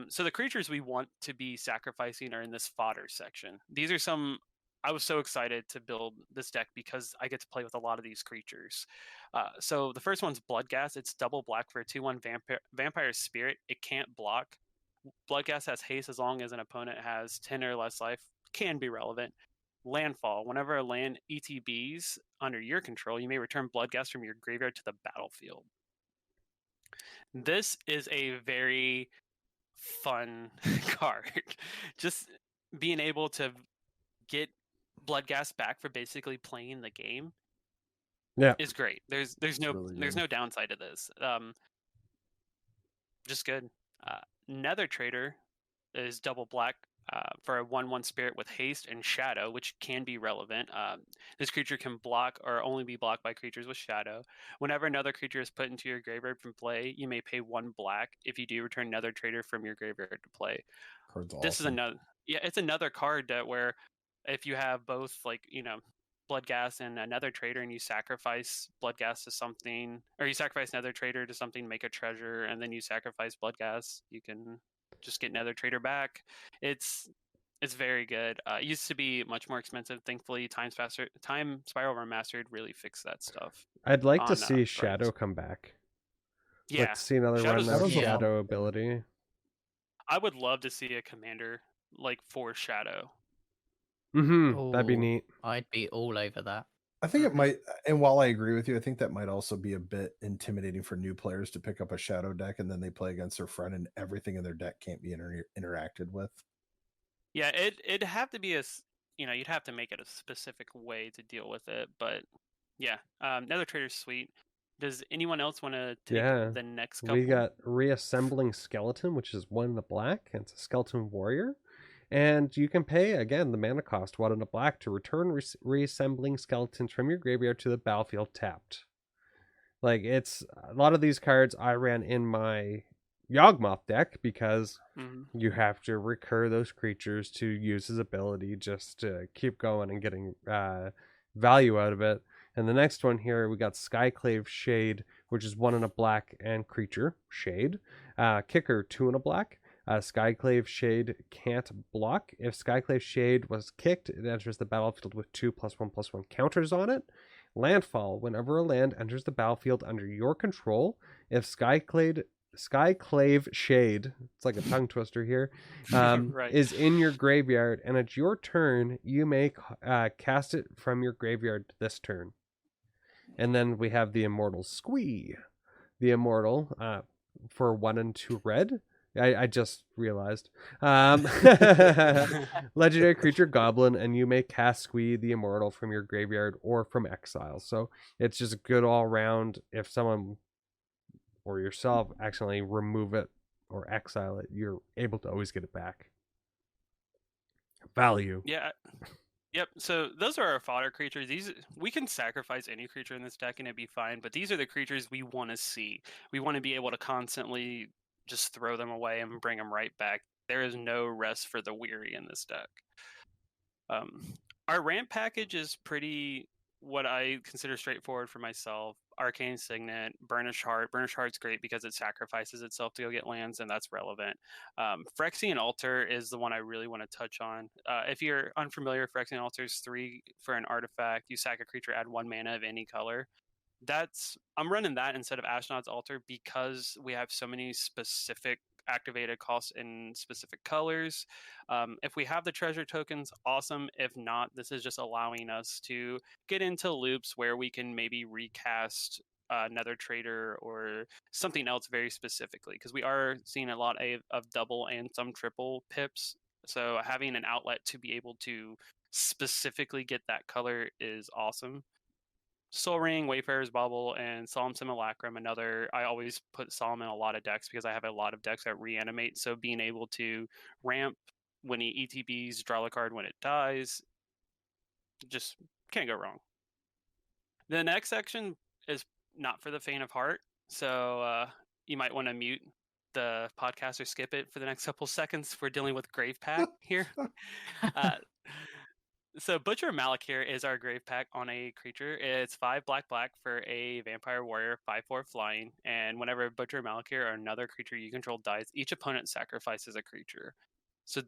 So the creatures we want to be sacrificing are in this fodder section. These are some... I was so excited to build this deck because I get to play with a lot of these creatures. So the first one's Bloodghast. It's double black for a 2/1 Vampire Spirit. It can't block. Bloodghast has haste as long as an opponent has 10 or less life. Can be relevant. Landfall. Whenever a land ETBs under your control, you may return Bloodghast from your graveyard to the battlefield. This is a very fun card. Just being able to get Bloodghast back for basically playing the game is great. There's no downside to this. Just good. Nether Trader is double black for a 1/1 spirit with haste and shadow, which can be relevant. This creature can block or only be blocked by creatures with shadow. Whenever another creature is put into your graveyard from play, you may pay 1 black. If you do, return Nether Trader from your graveyard to play. Card's This is awesome. it's another card that where if you have both, like, Bloodghast and another trader, and you sacrifice Bloodghast to something, or you sacrifice Nether Trader to something, make a treasure, and then you sacrifice Bloodghast, you can just get Nether Trader back. It's very good. It used to be much more expensive. Thankfully, Time Spiral Remastered really fixed that stuff. I'd like to on, see Fridays. Shadow come back. Yeah, Let's see another Shadow's run of awesome. Shadow ability. I would love to see a commander like for Shadow. That'd be Ooh, neat. I'd be all over that. I think it might, and while I agree with you, I think that might also be a bit intimidating for new players to pick up a shadow deck and then they play against their friend and everything in their deck can't be interacted with. Yeah, it'd have to be you'd have to make it a specific way to deal with it. But yeah, Nether Trader's sweet. Does anyone else want to take the next couple? We got Reassembling Skeleton, which is 1 in the black, and it's a skeleton warrior. And you can pay, again, the mana cost, 1 in a black, to return reassembling skeletons from your graveyard to the battlefield tapped. Like, it's a lot of these cards I ran in my Yawgmoth deck because you have to recur those creatures to use his ability just to keep going and getting value out of it. And the next one here, we got Skyclave Shade, which is 1 in a black and creature, Shade. Kicker, 2 in a black. Skyclave Shade can't block. If Skyclave Shade was kicked, it enters the battlefield with 2+1/+1 counters on it. Landfall. Whenever a land enters the battlefield under your control, if Skyclave Shade, it's like a tongue twister here, Right. is in your graveyard and it's your turn, you may cast it from your graveyard this turn. And then we have the Immortal Squee. The Immortal, for 1 and 2 red. I just realized. Legendary creature Goblin, and you may cast Squee the Immortal from your graveyard or from exile. So it's just good all around. If someone or yourself accidentally remove it or exile it, you're able to always get it back. Value. Yeah. Yep. So those are our fodder creatures. We can sacrifice any creature in this deck and it'd be fine. But these are the creatures we want to see. We want to be able to constantly just throw them away and bring them right back. There is no rest for the weary in this deck. Our ramp package is pretty what I consider straightforward for myself. Arcane Signet, Burnish Heart. Burnish Heart's great because it sacrifices itself to go get lands, and that's relevant. Phyrexian Altar is the one I really want to touch on. If you're unfamiliar, Phyrexian Altar is 3 for an artifact. You sack a creature, add 1 mana of any color. I'm running that instead of Ashnod's Altar because we have so many specific activated costs in specific colors. If we have the treasure tokens, awesome. If not, this is just allowing us to get into loops where we can maybe recast Nether Trader or something else very specifically, because we are seeing a lot of double and some triple pips. So having an outlet to be able to specifically get that color is awesome. Soul Ring, Wayfarer's Bauble, and Solemn Simulacrum. I always put Solemn in a lot of decks because I have a lot of decks that reanimate. So being able to ramp when he ETBs, draw a card when it dies, just can't go wrong. The next section is not for the faint of heart. So you might want to mute the podcast or skip it for the next couple seconds. We're dealing with Grave Pack here. So Butcher of Malakir is our grave pack on a creature. It's 5 black for a vampire warrior, 5/4 flying, and whenever Butcher of Malakir or another creature you control dies, each opponent sacrifices a creature. So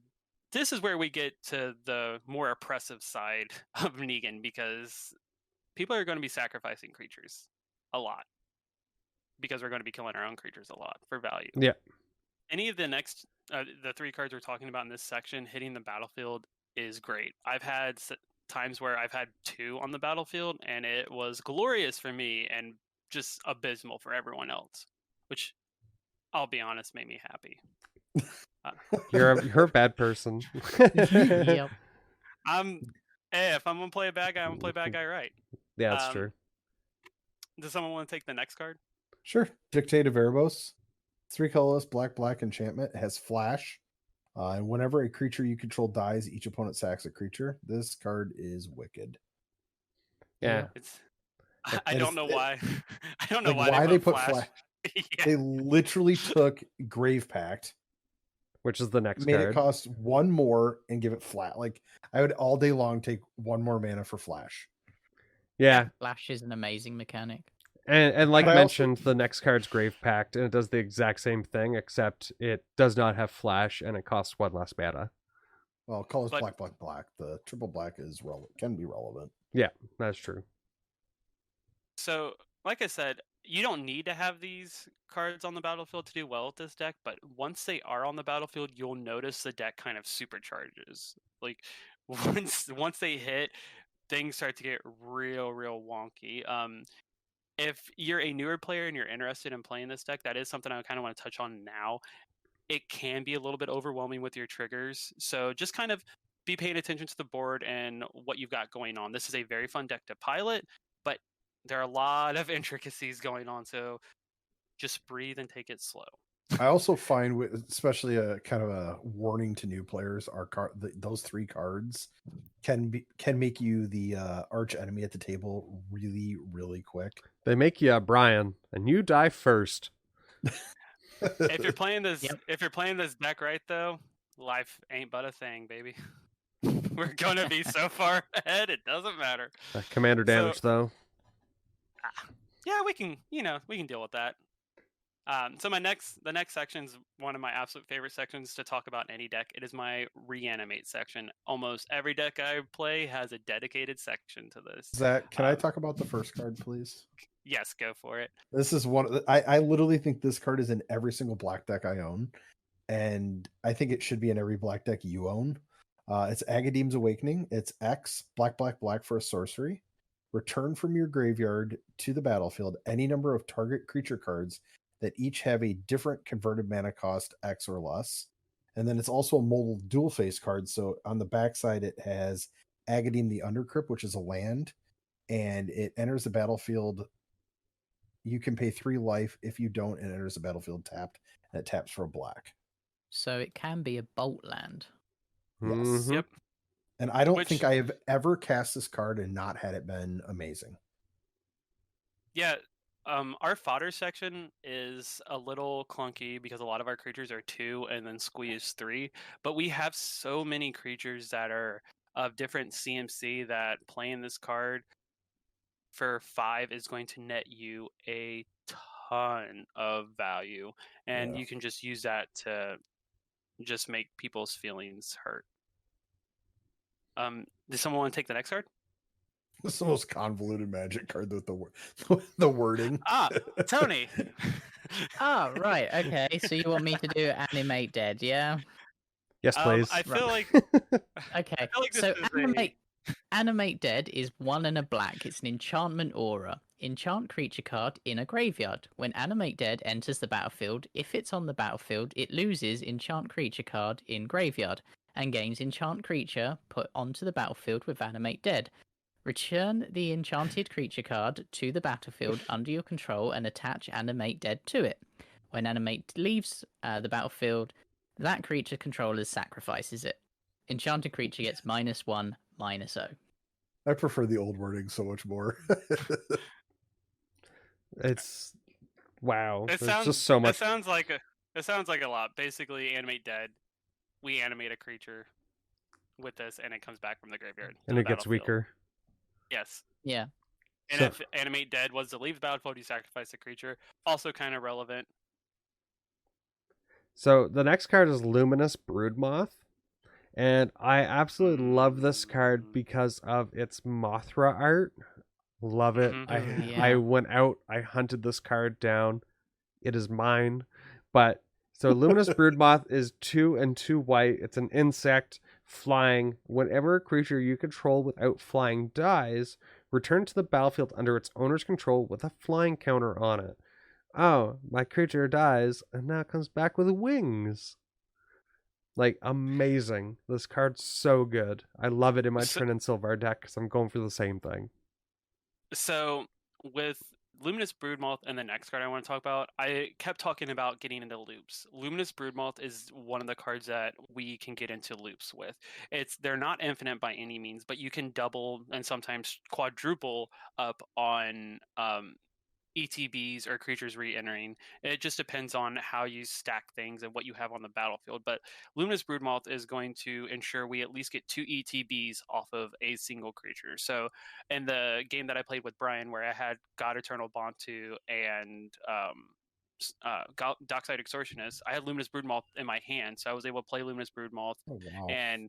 this is where we get to the more oppressive side of Negan, because people are going to be sacrificing creatures a lot because we're going to be killing our own creatures a lot for value. Yeah. Any of the next the 3 cards we're talking about in this section hitting the battlefield is great. I've had times where I've had 2 on the battlefield, and it was glorious for me and just abysmal for everyone else, which, I'll be honest, made me happy. You're a bad person. Yep. If I'm gonna play a bad guy, I'm gonna play a bad guy right. Yeah, that's true. Does someone want to take the next card? Sure. Dictate of Erebos. 3 colorless, black enchantment. It has flash. And whenever a creature you control dies, each opponent sacks a creature. This card is wicked. Yeah. I don't know why. I don't know why they put flash. Yeah. Yeah. They literally took Grave Pact, which is the next made card. it cost 1 more and give it flat. Like, I would all day long take 1 more mana for flash. Yeah. Flash is an amazing mechanic. And like But I mentioned, the next card's Grave Pact, and it does the exact same thing, except it does not have flash, and it costs 1 less mana. Well, colors black. The triple black is can be relevant. Yeah, that's true. So, like I said, you don't need to have these cards on the battlefield to do well with this deck, but once they are on the battlefield, you'll notice the deck kind of supercharges. Like, once they hit, things start to get real wonky. If you're a newer player and you're interested in playing this deck, that is something I kind of want to touch on now. It can be a little bit overwhelming with your triggers, so just kind of be paying attention to the board and what you've got going on. This is a very fun deck to pilot, but there are a lot of intricacies going on, so just breathe and take it slow. I also find, especially a kind of a warning to new players, those 3 cards can make you the arch enemy at the table really quick. They make you Brian, and you die first. If you're playing this deck right, though, life ain't but a thing, baby. We're gonna be so far ahead, it doesn't matter. Commander damage, though. Yeah, we can deal with that. So the next section is one of my absolute favorite sections to talk about in any deck. It is my reanimate section. Almost every deck I play has a dedicated section to this. Zach, can I talk about the first card, please? Yes, go for it. This is one. I literally think this card is in every single black deck I own, and I think it should be in every black deck you own. It's Agadeem's Awakening. It's X black for a sorcery. Return from your graveyard to the battlefield any number of target creature cards that each have a different converted mana cost X or less. And then it's also a mobile dual face card. So on the backside, it has Agadeem the Undercrypt, which is a land, and it enters the battlefield. You can pay 3 life. If you don't, it enters the battlefield tapped, and it taps for a black. So it can be a bolt land. Yes. Mhm. Yep. And I don't Which- think I have ever cast this card and not had it been amazing. Yeah, our fodder section is a little clunky because a lot of our creatures are 2 and then squeeze 3, but we have so many creatures that are of different CMC that playing this card for 5 is going to net you a ton of value, and Yeah. you can just use that to just make people's feelings hurt. Does someone want to take the next card? This is the most convoluted Magic card with the wording. Tony. Oh, right. Okay. So you want me to do animate dead, yeah? Yes, please. I feel like Okay. feel like this So is animate dead is 1 and a black. It's an enchantment aura. Enchant creature card in a graveyard. When animate dead enters the battlefield, if it's on the battlefield, it loses enchant creature card in graveyard and gains enchant creature put onto the battlefield with animate dead. Return the enchanted creature card to the battlefield under your control and attach animate dead to it. When animate leaves the battlefield, that creature controller sacrifices it. Enchanted creature gets -1/-0. I prefer the old wording so much more. It's wow. It There's sounds just so much. It sounds like a lot. Basically, animate dead. We animate a creature with this, and it comes back from the graveyard. to And the it gets battlefield. weaker. Yes. Yeah. And So- if animate dead was to leave the battlefield, you sacrifice the creature. Also, kind of relevant. So the next card is Luminous Broodmoth. And I absolutely love this card because of its Mothra art. Love it. Mhm. Ooh, I yeah. went out, I hunted this card down. It is mine. But so Luminous Broodmoth is 2 and 2 white. It's an insect flying. Whenever a creature you control without flying dies, return to the battlefield under its owner's control with a flying counter on it. Oh, my creature dies and now it comes back with wings. Like, amazing. This card's so good. I love it in my So- Trin and Silvar deck because I'm going for the same thing. So with Luminous Broodmoth and the next card I want to talk about, I kept talking about getting into loops. Luminous Broodmoth is one of the cards that we can get into loops with. They're not infinite by any means, but you can double and sometimes quadruple up on ETBs or creatures re-entering. It just depends on how you stack things and what you have on the battlefield. But Luminous Broodmoth is going to ensure we at least get 2 ETBs off of a single creature. So in the game that I played with Brian, where I had God Eternal Bontu and Dockside Extortionist, I had Luminous Broodmoth in my hand, so I was able to play Luminous Broodmoth Oh, wow. and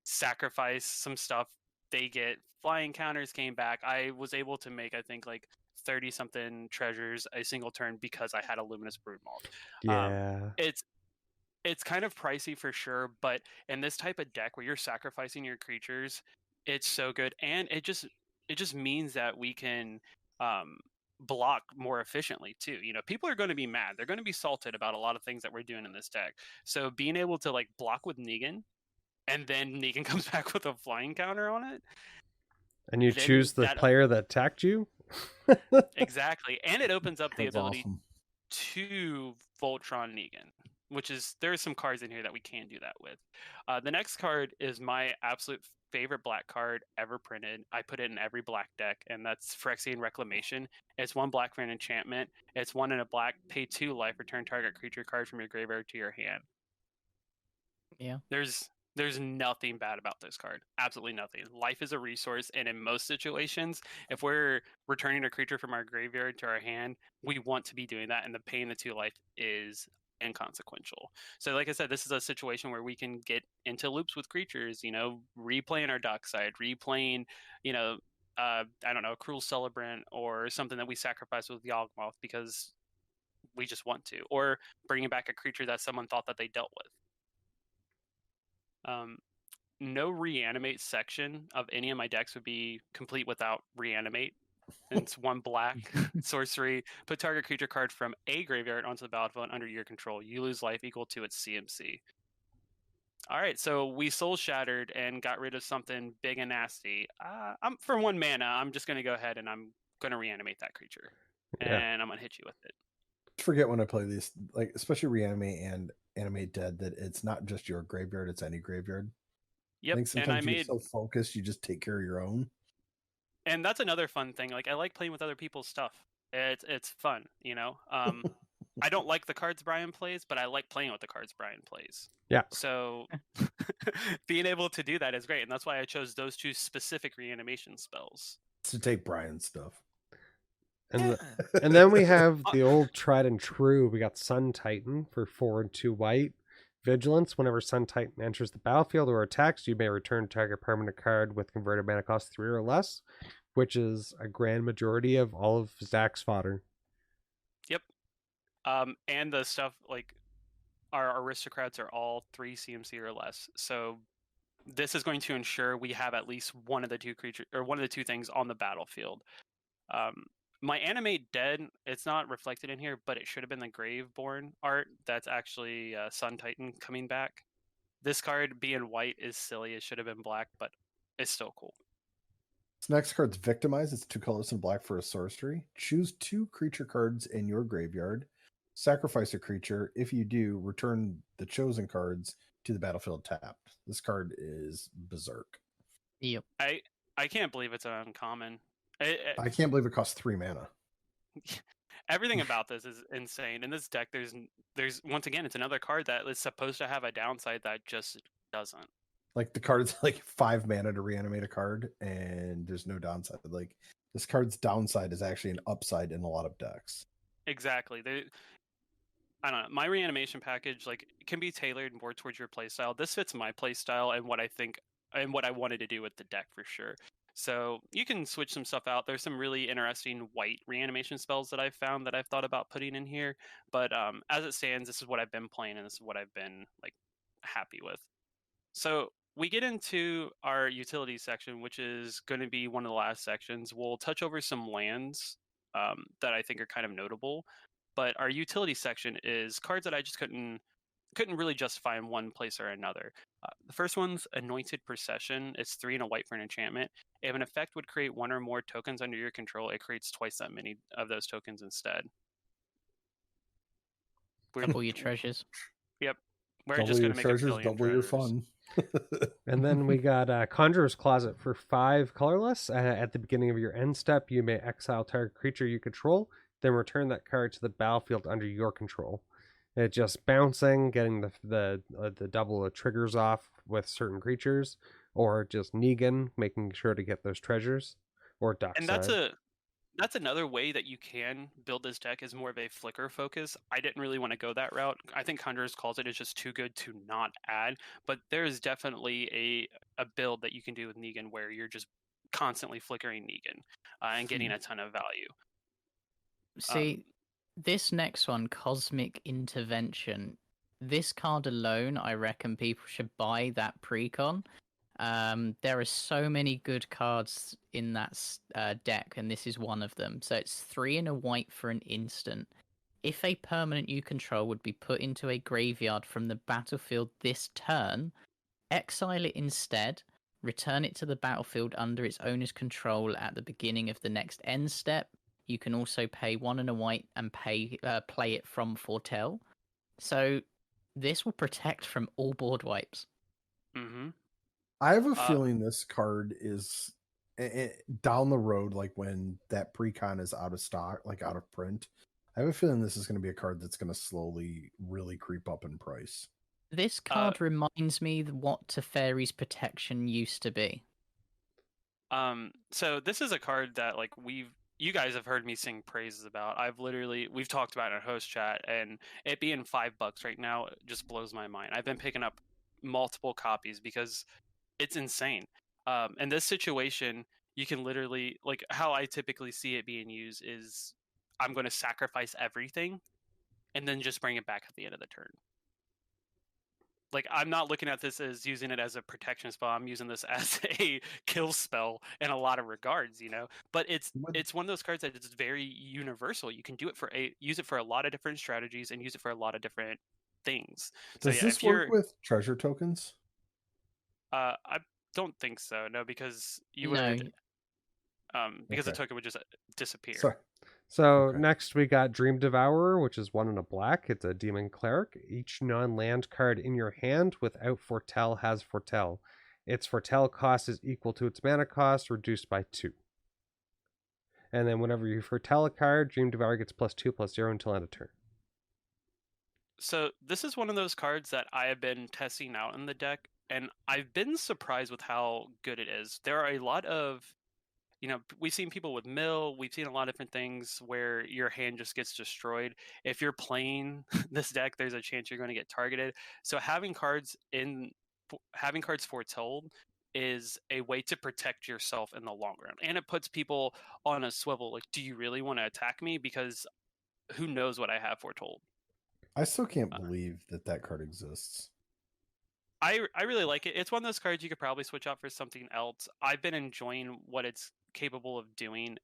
sacrifice some stuff. They get flying counters came back. I was able to make, I think, like 30 something treasures a single turn because I had a Luminous Broodmoth. Yeah. It's kind of pricey for sure, but in this type of deck where you're sacrificing your creatures, it's so good, and it just means that we can block more efficiently too. You know, people are going to be mad. They're going to be salted about a lot of things that we're doing in this deck. So being able to like block with Negan, and then Negan comes back with a flying counter on it. And you then choose the that- player that attacked you? Exactly. And it opens up the That's ability awesome. to Voltron Negan, which is, there are some cards in here that we can do that with. The next card is my absolute favorite black card ever printed. I put it in every black deck, and that's Phyrexian Reclamation. It's 1 black for an enchantment. It's 1 in a black, pay 2 life, return target creature card from your graveyard to your hand. Yeah. There's There's nothing bad about this card. Absolutely nothing. Life is a resource, and in most situations, if we're returning a creature from our graveyard to our hand, we want to be doing that, and the paying the 2 life is inconsequential. So, like I said, this is a situation where we can get into loops with creatures, replaying our dockside, replaying, I don't know, a Cruel Celebrant or something that we sacrifice with Yawgmoth because we just want to, or bringing back a creature that someone thought that they dealt with. No reanimate section of any of my decks would be complete without reanimate. And it's 1 black sorcery. Put target creature card from a graveyard onto the battlefield under your control. You lose life equal to its CMC. All right, so we soul shattered and got rid of something big and nasty. For 1 mana, I'm just going to go ahead and I'm going to reanimate that creature, and I'm going to hit you with it. Forget when I play these, like especially reanimate and animate dead, that it's not just your graveyard; it's any graveyard. Yep, I think sometimes you get so focused, you just take care of your own. And that's another fun thing. Like, I like playing with other people's stuff. It's fun, I don't like the cards Brian plays, but I like playing with the cards Brian plays. Yeah. So being able to do that is great, and that's why I chose those 2 specific reanimation spells. To take Brian's stuff. And then we have the old tried and true. We got Sun Titan for 4 and 2 white. Vigilance. Whenever Sun Titan enters the battlefield or attacks, you may return target permanent card with converted mana cost 3 or less, which is a grand majority of all of Zach's fodder. Yep. And the stuff, like, our aristocrats are all 3 CMC or less. So this is going to ensure we have at least one of the 2 creatures, or one of the 2 things on the battlefield. My animate dead, it's not reflected in here, but it should have been the Graveborn art. That's actually Sun Titan coming back. This card being white is silly. It should have been black, but it's still cool. This next card's Victimize. It's 2 colors and black for a sorcery. Choose 2 creature cards in your graveyard. Sacrifice a creature. If you do, return the chosen cards to the battlefield tapped. This card is berserk. Yep. I can't believe it's an uncommon. I can't believe it costs 3 mana. Everything about this is insane. In this deck, there's once again, it's another card that is supposed to have a downside that just doesn't. Like the card's like 5 mana to reanimate a card, and there's no downside. Like this card's downside is actually an upside in a lot of decks. Exactly. I don't know. My reanimation package can be tailored more towards your playstyle. This fits my playstyle and what I think and what I wanted to do with the deck for sure. So you can switch some stuff out. There's some really interesting white reanimation spells that I've found that I've thought about putting in here. But as it stands, this is what I've been playing, and this is what I've been happy with. So we get into our utility section, which is going to be one of the last sections. We'll touch over some lands that I think are kind of notable. But our utility section is cards that I just couldn't really justify in one place or another. The first one's Anointed Procession. It's 3 and a white for an enchantment. If an effect would create 1 or more tokens under your control, it creates twice that many of those tokens instead. Double your treasures. Yep. We're Double just your going to make treasures, a billion double your treasures. fun. And then we got Conjurer's Closet for 5 colorless. At the beginning of your end step, you may exile target creature you control, then return that card to the battlefield under your control. It's just bouncing, getting the double of triggers off with certain creatures, or just Negan, making sure to get those treasures, or Dockside. And that's another way that you can build this deck is more of a flicker focus. I didn't really want to go that route. I think Conjurer's Closet is just too good to not add, but there is definitely a build that you can do with Negan where you're just constantly flickering Negan and getting a ton of value. See, this next one, Cosmic Intervention, this card alone, I reckon people should buy that precon. There are so many good cards in that deck, and this is one of them. So it's 3 and a white for an instant. If a permanent you control would be put into a graveyard from the battlefield this turn, exile it instead, return it to the battlefield under its owner's control at the beginning of the next end step. You can also pay 1 and a white and play it from Foretell. So this will protect from all board wipes. Mm-hmm. I have a feeling this card is down the road, like when that precon is out of stock, like out of print. I have a feeling this is going to be a card that's going to slowly really creep up in price. This card reminds me what Teferi's protection used to be. So this is a card that like you guys have heard me sing praises about. We've talked about it in host chat, and it being $5 right now just blows my mind. I've been picking up multiple copies because it's insane. In this situation, you can literally, like, how I typically see it being used is I'm going to sacrifice everything and then just bring it back at the end of the turn. Like, I'm not looking at this as using it as a protection spell. I'm using this as a kill spell in a lot of regards, you know. But it's one of those cards that is very universal. You can use it for a lot of different strategies and use it for a lot of different things. Does this work with treasure tokens? I don't think so. No, because you would. Because the token would just disappear. Sorry. So next we got Dream Devourer, which is 1 and a black. It's a demon cleric. Each non-land card in your hand without Foretell has Foretell. Its Foretell cost is equal to its mana cost, reduced by 2. And then whenever you Foretell a card, Dream Devourer gets +2/+0 until end of turn. So this is one of those cards that I have been testing out in the deck, and I've been surprised with how good it is. There are a lot of, you know, we've seen people with mill, we've seen a lot of different things where your hand just gets destroyed. If you're playing this deck, there's a chance you're going to get targeted. So having cards foretold is a way to protect yourself in the long run. And it puts people on a swivel. Like, do you really want to attack me? Because who knows what I have foretold. I still can't believe that card exists. I really like it. It's one of those cards you could probably switch out for something else. I've been enjoying what it's capable of doing.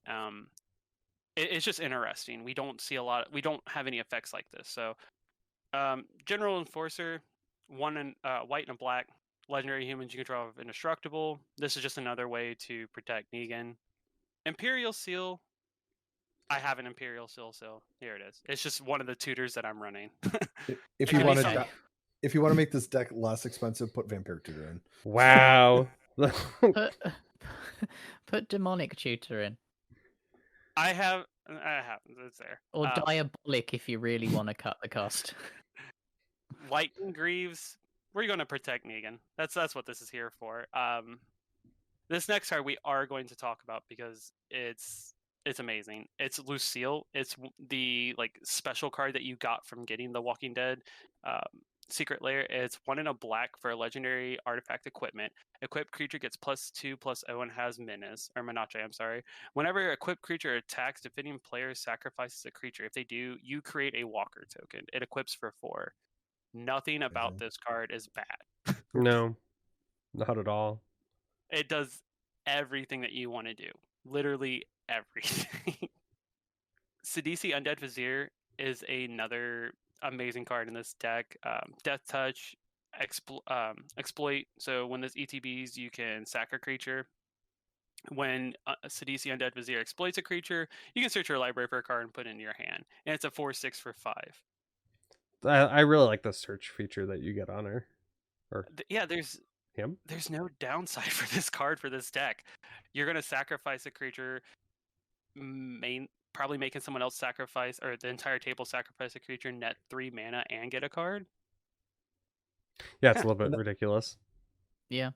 It's just interesting. We don't have any effects like this. So, General Enforcer, 1 and white and a black. Legendary humans you control of indestructible. This is just another way to protect Negan. Imperial Seal. I have an Imperial Seal, so here it is. It's just one of the tutors that I'm running. If you want to make this deck less expensive, put Vampire Tutor in. Wow. Put Demonic Tutor in. I have. It's there. Or Diabolic if you really want to cut the cost. Lightning Greaves. We're going to protect Negan. That's what this is here for. This next card we are going to talk about because it's amazing. It's Lucille. It's the special card that you got from getting the Walking Dead Secret Lair. It's 1 and a black for a legendary artifact equipment. Equipped creature gets +2/+0 and has menace or Menace. I'm sorry. Whenever equipped creature attacks, defending player sacrifices a creature. If they do, you create a walker token. It equips for 4. Nothing about this card is bad. No, not at all. It does everything that you want to do. Literally everything. Sidisi Undead Vizier is another amazing card in this deck. Death Touch, Exploit. So when this ETBs, you can sack a creature. When Sidisi Undead Vizier exploits a creature, you can search your library for a card and put it in your hand. And it's a 4/6 for 5. I really like the search feature that you get on her. There's no downside for this card for this deck. You're going to sacrifice a creature, probably making someone else sacrifice, or the entire table sacrifice a creature, net 3 mana, and get a card. Yeah, it's a little bit ridiculous. Yeah.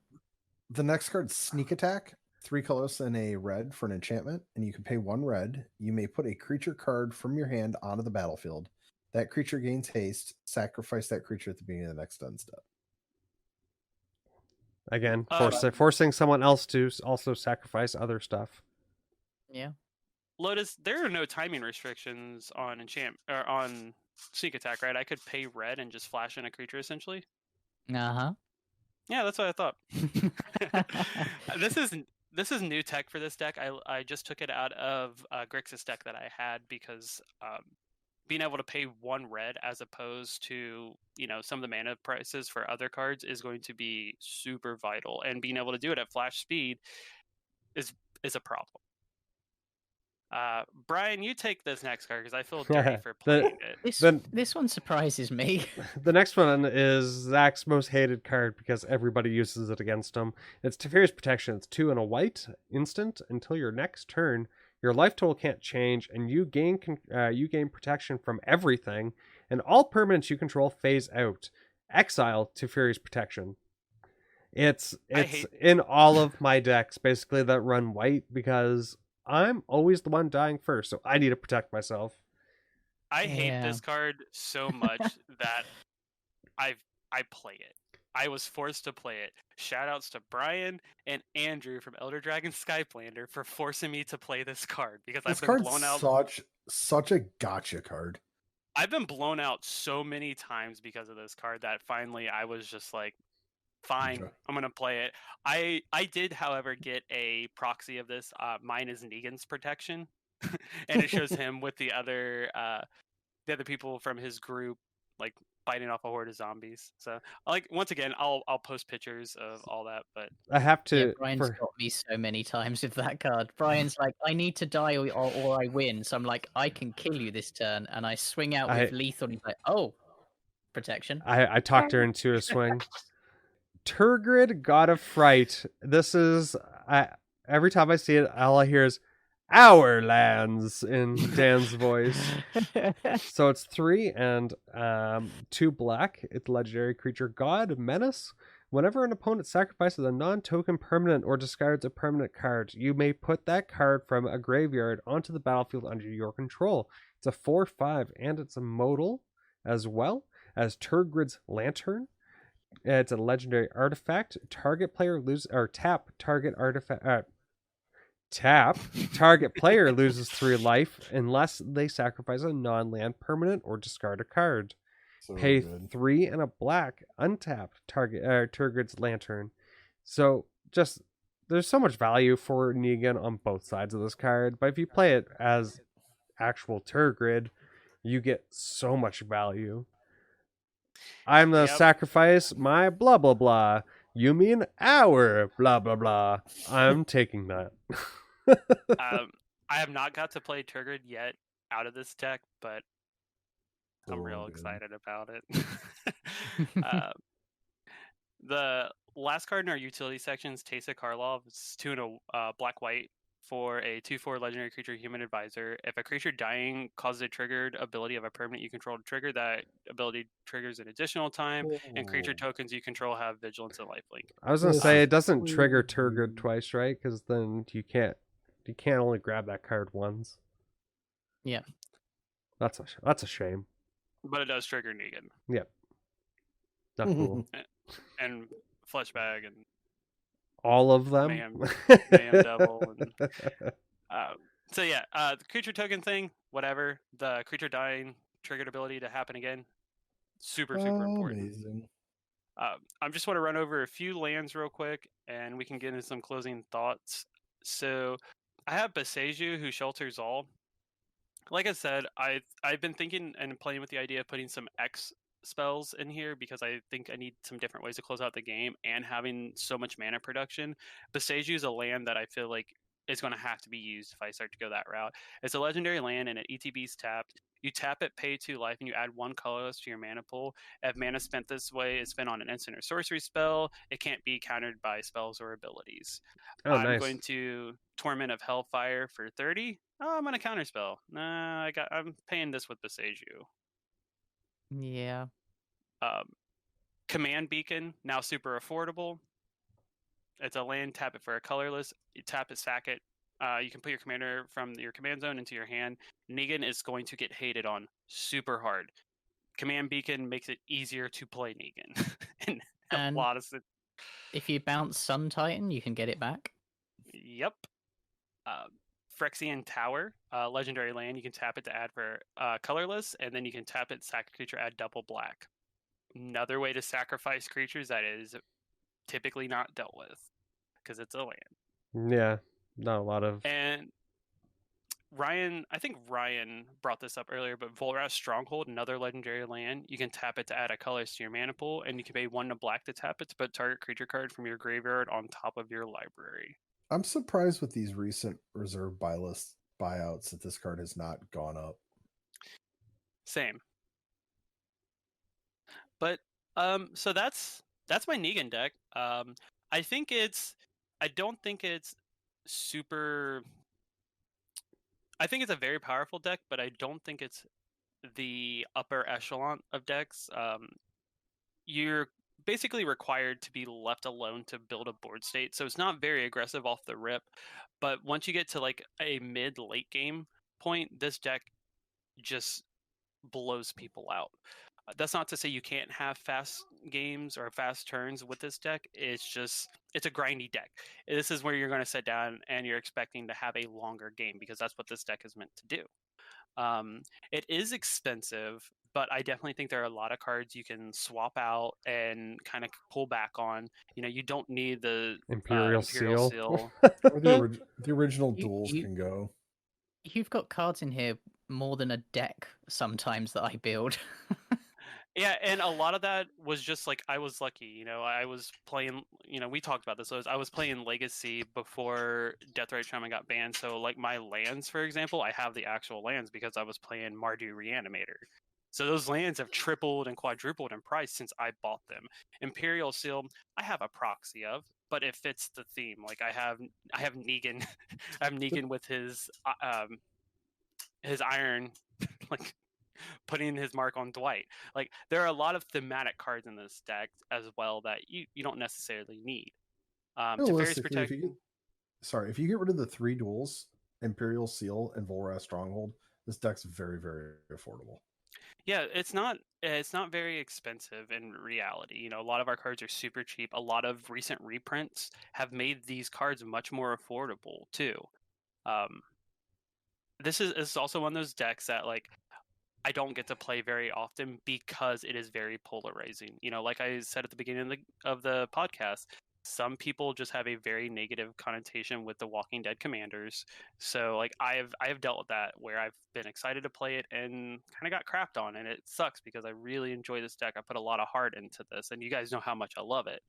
The next card, Sneak Attack. 3 colors and a red for an enchantment, and you can pay 1 red. You may put a creature card from your hand onto the battlefield. That creature gains haste. Sacrifice that creature at the beginning of the next end step. Again, forcing someone else to also sacrifice other stuff. Yeah. Lotus, there are no timing restrictions on on Sneak Attack, right? I could pay red and just flash in a creature, essentially. Uh-huh. Yeah, that's what I thought. This is new tech for this deck. I just took it out of Grixis deck that I had because being able to pay 1 red as opposed to some of the mana prices for other cards is going to be super vital, and being able to do it at flash speed is a problem. Brian, you take this next card because I feel dirty for playing it. This one surprises me. The next one is Zach's most hated card because everybody uses it against him. It's Teferi's Protection. It's 2 and a white instant. Until your next turn, your life total can't change, and you gain protection from everything, and all permanents you control phase out. Exile to Fury's Protection. It's hate- in all of my decks basically that run white because I'm always the one dying first, so I need to protect myself. I hate Yeah. this card so much that I play it. I was forced to play it. Shoutouts to Brian and Andrew from Elder Dragon Skyplander for forcing me to play this card because This I've been card's blown out. such a gotcha card. I've been blown out so many times because of this card that finally I was just like, fine, Yeah. I'm gonna play it. I did, however, get a proxy of this. Mine is Negan's Protection, and it shows him with the other people from his group, like fighting off a horde of zombies. So, like, once again, I'll post pictures of all that. But I have Yeah, to Brian's got me so many times with that card. Brian's like, I need to die or I win. So I'm like, I can kill you this turn, and I swing out with lethal. And he's like, oh, protection. I talked her into a swing. Turgid, God of Fright. This is every time I see it, all I hear is "our lands" in Dan's voice. So it's 3 and 2 black. It's legendary creature God Menace. Whenever an opponent sacrifices a non-token permanent or discards a permanent card, you may put that card from a graveyard onto the battlefield under your control. It's a 4/5 and it's a modal as well as Turgid's Lantern. It's a legendary artifact. Target player loses or tap target artifact. Tap target player loses 3 life unless they sacrifice a non-land permanent or discard a card. So Pay good. 3 and a black. Untap target Turgid's Lantern. So just there's so much value for Negan on both sides of this card. But if you play it as actual Turgid, you get so much value. I'm the sacrifice, my blah blah blah. You mean our blah blah blah. I'm taking that. I have not got to play Turgid yet out of this deck, but I'm So real good. excited about it. The last card in our utility section is Teysa Karlov. It's 2 and a black white for a 2/4 legendary creature human advisor. If a creature dying causes a triggered ability of a permanent you control to trigger, that ability triggers an additional time, and creature tokens you control have vigilance and lifelink. I was gonna This say is it doesn't trigger true. Turgid twice, right? Because then you can't only grab that card once. Yeah. That's a shame. But it does trigger Negan. Yep. Not cool. And Fleshbag and All of them. Mayhem Devil. And, so yeah, the creature token thing, whatever. The creature dying triggered ability to happen again, super important. Amazing. I just want to run over a few lands real quick, and we can get into some closing thoughts. So I have Beseju, who shelters all. Like I said, I've been thinking and playing with the idea of putting some X spells in here because I think I need some different ways to close out the game, and having so much mana production. Beseju is a land that I feel like is going to have to be used if I start to go that route. It's a legendary land, and it ETB's tapped. You tap it, pay 2 life, and you add 1 colorless to your mana pool. If mana spent this way is spent on an instant or sorcery spell, it can't be countered by spells or abilities. Oh, I'm nice. going to Torment of Hellfire for 30. Oh, I'm going to counterspell. Nah, I'm paying this with Beseju. Yeah. Command Beacon, now super affordable. It's a land, tap it for a colorless. You tap it, sack it. You can put your commander from your command zone into your hand. Negan is going to get hated on super hard. Command Beacon makes it easier to play Negan. and a lot of if you bounce Sun Titan, you can get it back. Yep. Phyrexian Tower, legendary land. You can tap it to add for colorless, and then you can tap it, sack a creature, add double black. Another way to sacrifice creatures that is typically not dealt with because it's a land. Yeah, not a lot of. And I think Ryan brought this up earlier, but Volrath's Stronghold, another legendary land. You can tap it to add a colors to your mana pool, and you can pay 1 to black to tap it to put target creature card from your graveyard on top of your library. I'm surprised with these recent reserve buy list buyouts that this card has not gone up. Same. But so that's my Negan deck. I don't think it's super. I think it's a very powerful deck, but I don't think it's the upper echelon of decks. you're basically required to be left alone to build a board state. So it's not very aggressive off the rip. But once you get to like a mid-late game point, this deck just blows people out. That's not to say you can't have fast games or fast turns with this deck. It's a grindy deck. This is where you're going to sit down and you're expecting to have a longer game because that's what this deck is meant to do. It is expensive, but I definitely think there are a lot of cards you can swap out and kind of pull back on. You don't need the Imperial Seal. Or the original duels can go. You've got cards in here more than a deck sometimes that I build. Yeah, and a lot of that was just like I was lucky. I was playing. We talked about this. I was playing Legacy before Deathrite Shaman got banned. So like my lands, for example, I have the actual lands because I was playing Mardu Reanimator. So those lands have tripled and quadrupled in price since I bought them. Imperial Seal, I have a proxy of, but it fits the theme. Like I have Negan, I have Negan with his iron, like putting his mark on Dwight. Like there are a lot of thematic cards in this deck as well that you don't necessarily need. Realistically, if you get rid of the 3 duels, Imperial Seal and Volrath Stronghold, this deck's very, very affordable. Yeah, it's not very expensive in reality. A lot of our cards are super cheap. A lot of recent reprints have made these cards much more affordable too. This is also one of those decks that like I don't get to play very often because it is very polarizing. Like I said at the beginning of the podcast, some people just have a very negative connotation with the Walking Dead commanders. So like I have dealt with that where I've been excited to play it and kind of got crapped on, and it sucks because I really enjoy this deck. I put a lot of heart into this, and you guys know how much I love it.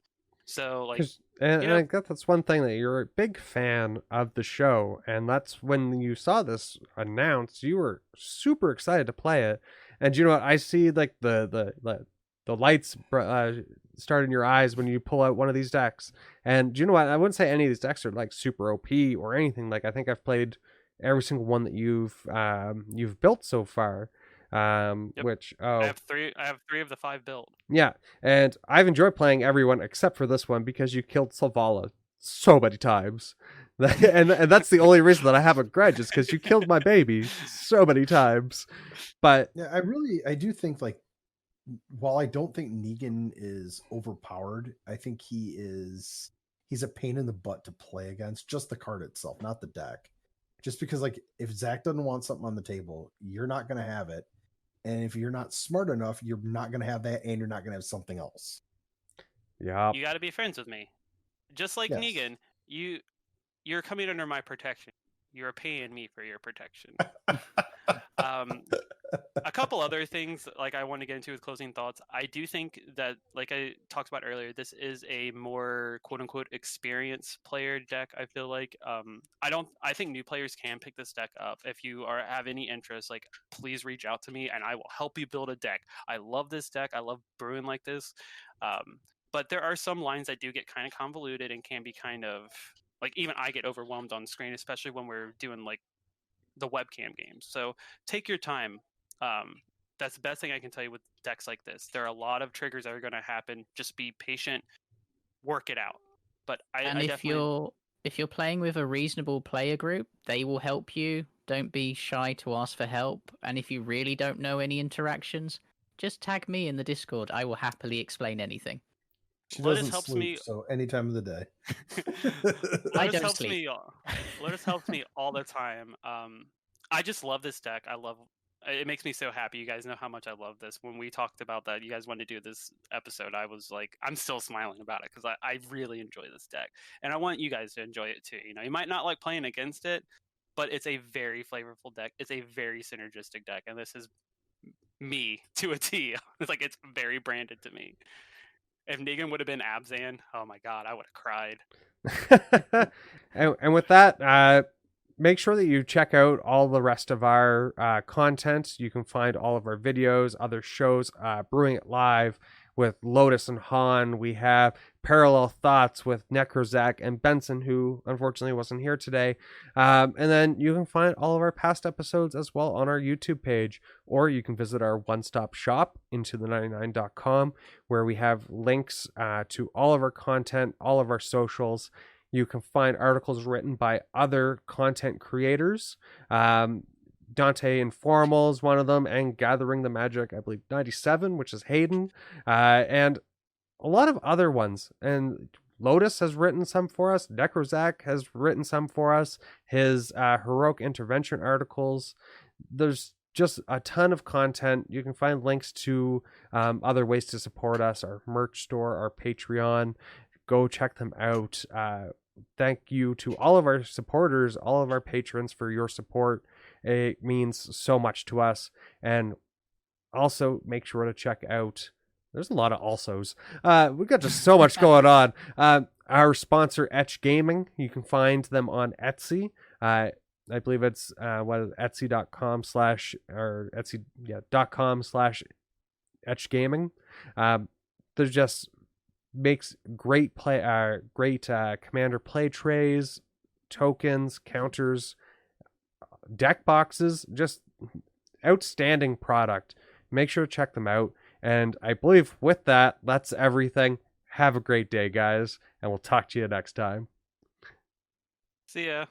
So like, and I guess that's one thing that you're a big fan of the show, and that's when you saw this announced, you were super excited to play it. And you know what? I see like the lights start in your eyes when you pull out one of these decks. And you know what? I wouldn't say any of these decks are like super OP or anything. Like I think I've played every single one that you've built so far. Yep. Which I have 3 of the 5 built. Yeah, and I've enjoyed playing everyone except for this one because you killed Selvala so many times. and that's the only reason that I have a grudge is because you killed my baby so many times. But yeah, I do think like while I don't think Negan is overpowered, I think he's a pain in the butt to play against, just the card itself, not the deck. Just because like if Zach doesn't want something on the table, you're not going to have it. And if you're not smart enough, you're not going to have that, and you're not going to have something else. Yeah, you got to be friends with me. Just like Yes. Negan, you're coming under my protection. You're paying me for your protection. A couple other things like I want to get into with closing thoughts. I do think that, like I talked about earlier, this is a more quote unquote experienced player deck. I feel like I think new players can pick this deck up. If you have any interest, like please reach out to me and I will help you build a deck. I love this deck. I love brewing like this. But there are some lines that do get kind of convoluted and can be kind of like even I get overwhelmed on screen, especially when we're doing like the webcam games. So take your time. That's the best thing I can tell you with decks like this. There are a lot of triggers that are going to happen. Just be patient, work it out. But if you're playing with a reasonable player group, they will help you. Don't be shy to ask for help. And if you really don't know any interactions, just tag me in the Discord. I will happily explain anything. She doesn't sleep, so any time of the day. Lotus helps me. Lotus helps me all the time. I just love this deck. It makes me so happy. You guys know how much I love this. When we talked about that, you guys wanted to do this episode, I was like, I'm still smiling about it because I really enjoy this deck. And I want you guys to enjoy it too. You might not like playing against it, but it's a very flavorful deck. It's a very synergistic deck. And this is me to a T. It's like, it's very branded to me. If Negan would have been Abzan, oh my god, I would have cried. and with that, make sure that you check out all the rest of our content. You can find all of our videos, other shows, Brewing It Live. with Lotus and Han. We have Parallel Thoughts with Nekrozach and Benson, who unfortunately wasn't here today. And then you can find all of our past episodes as well on our YouTube page, or you can visit our one-stop shop, into the99.com, where we have links to all of our content, all of our socials. You can find articles written by other content creators. Dante Informal is one of them, and Gathering the Magic, I believe 97, which is Hayden, and a lot of other ones. And Lotus has written some for us. Nekrozach has written some for us. His heroic intervention articles. There's just a ton of content. You can find links to other ways to support us, our merch store, our Patreon. Go check them out. Thank you to all of our supporters, all of our patrons for your support. It means so much to us. And also make sure to check out, there's a lot of alsos. We've got just so much going on. Our sponsor, Etch Gaming. You can find them on Etsy. I believe it's etsy.com/ or etsy.com/ Etch Gaming. There's just makes great commander play trays, tokens, counters, deck boxes, just outstanding product. Make sure to check them out. And I believe with that, that's everything. Have a great day, guys, and we'll talk to you next time. See ya.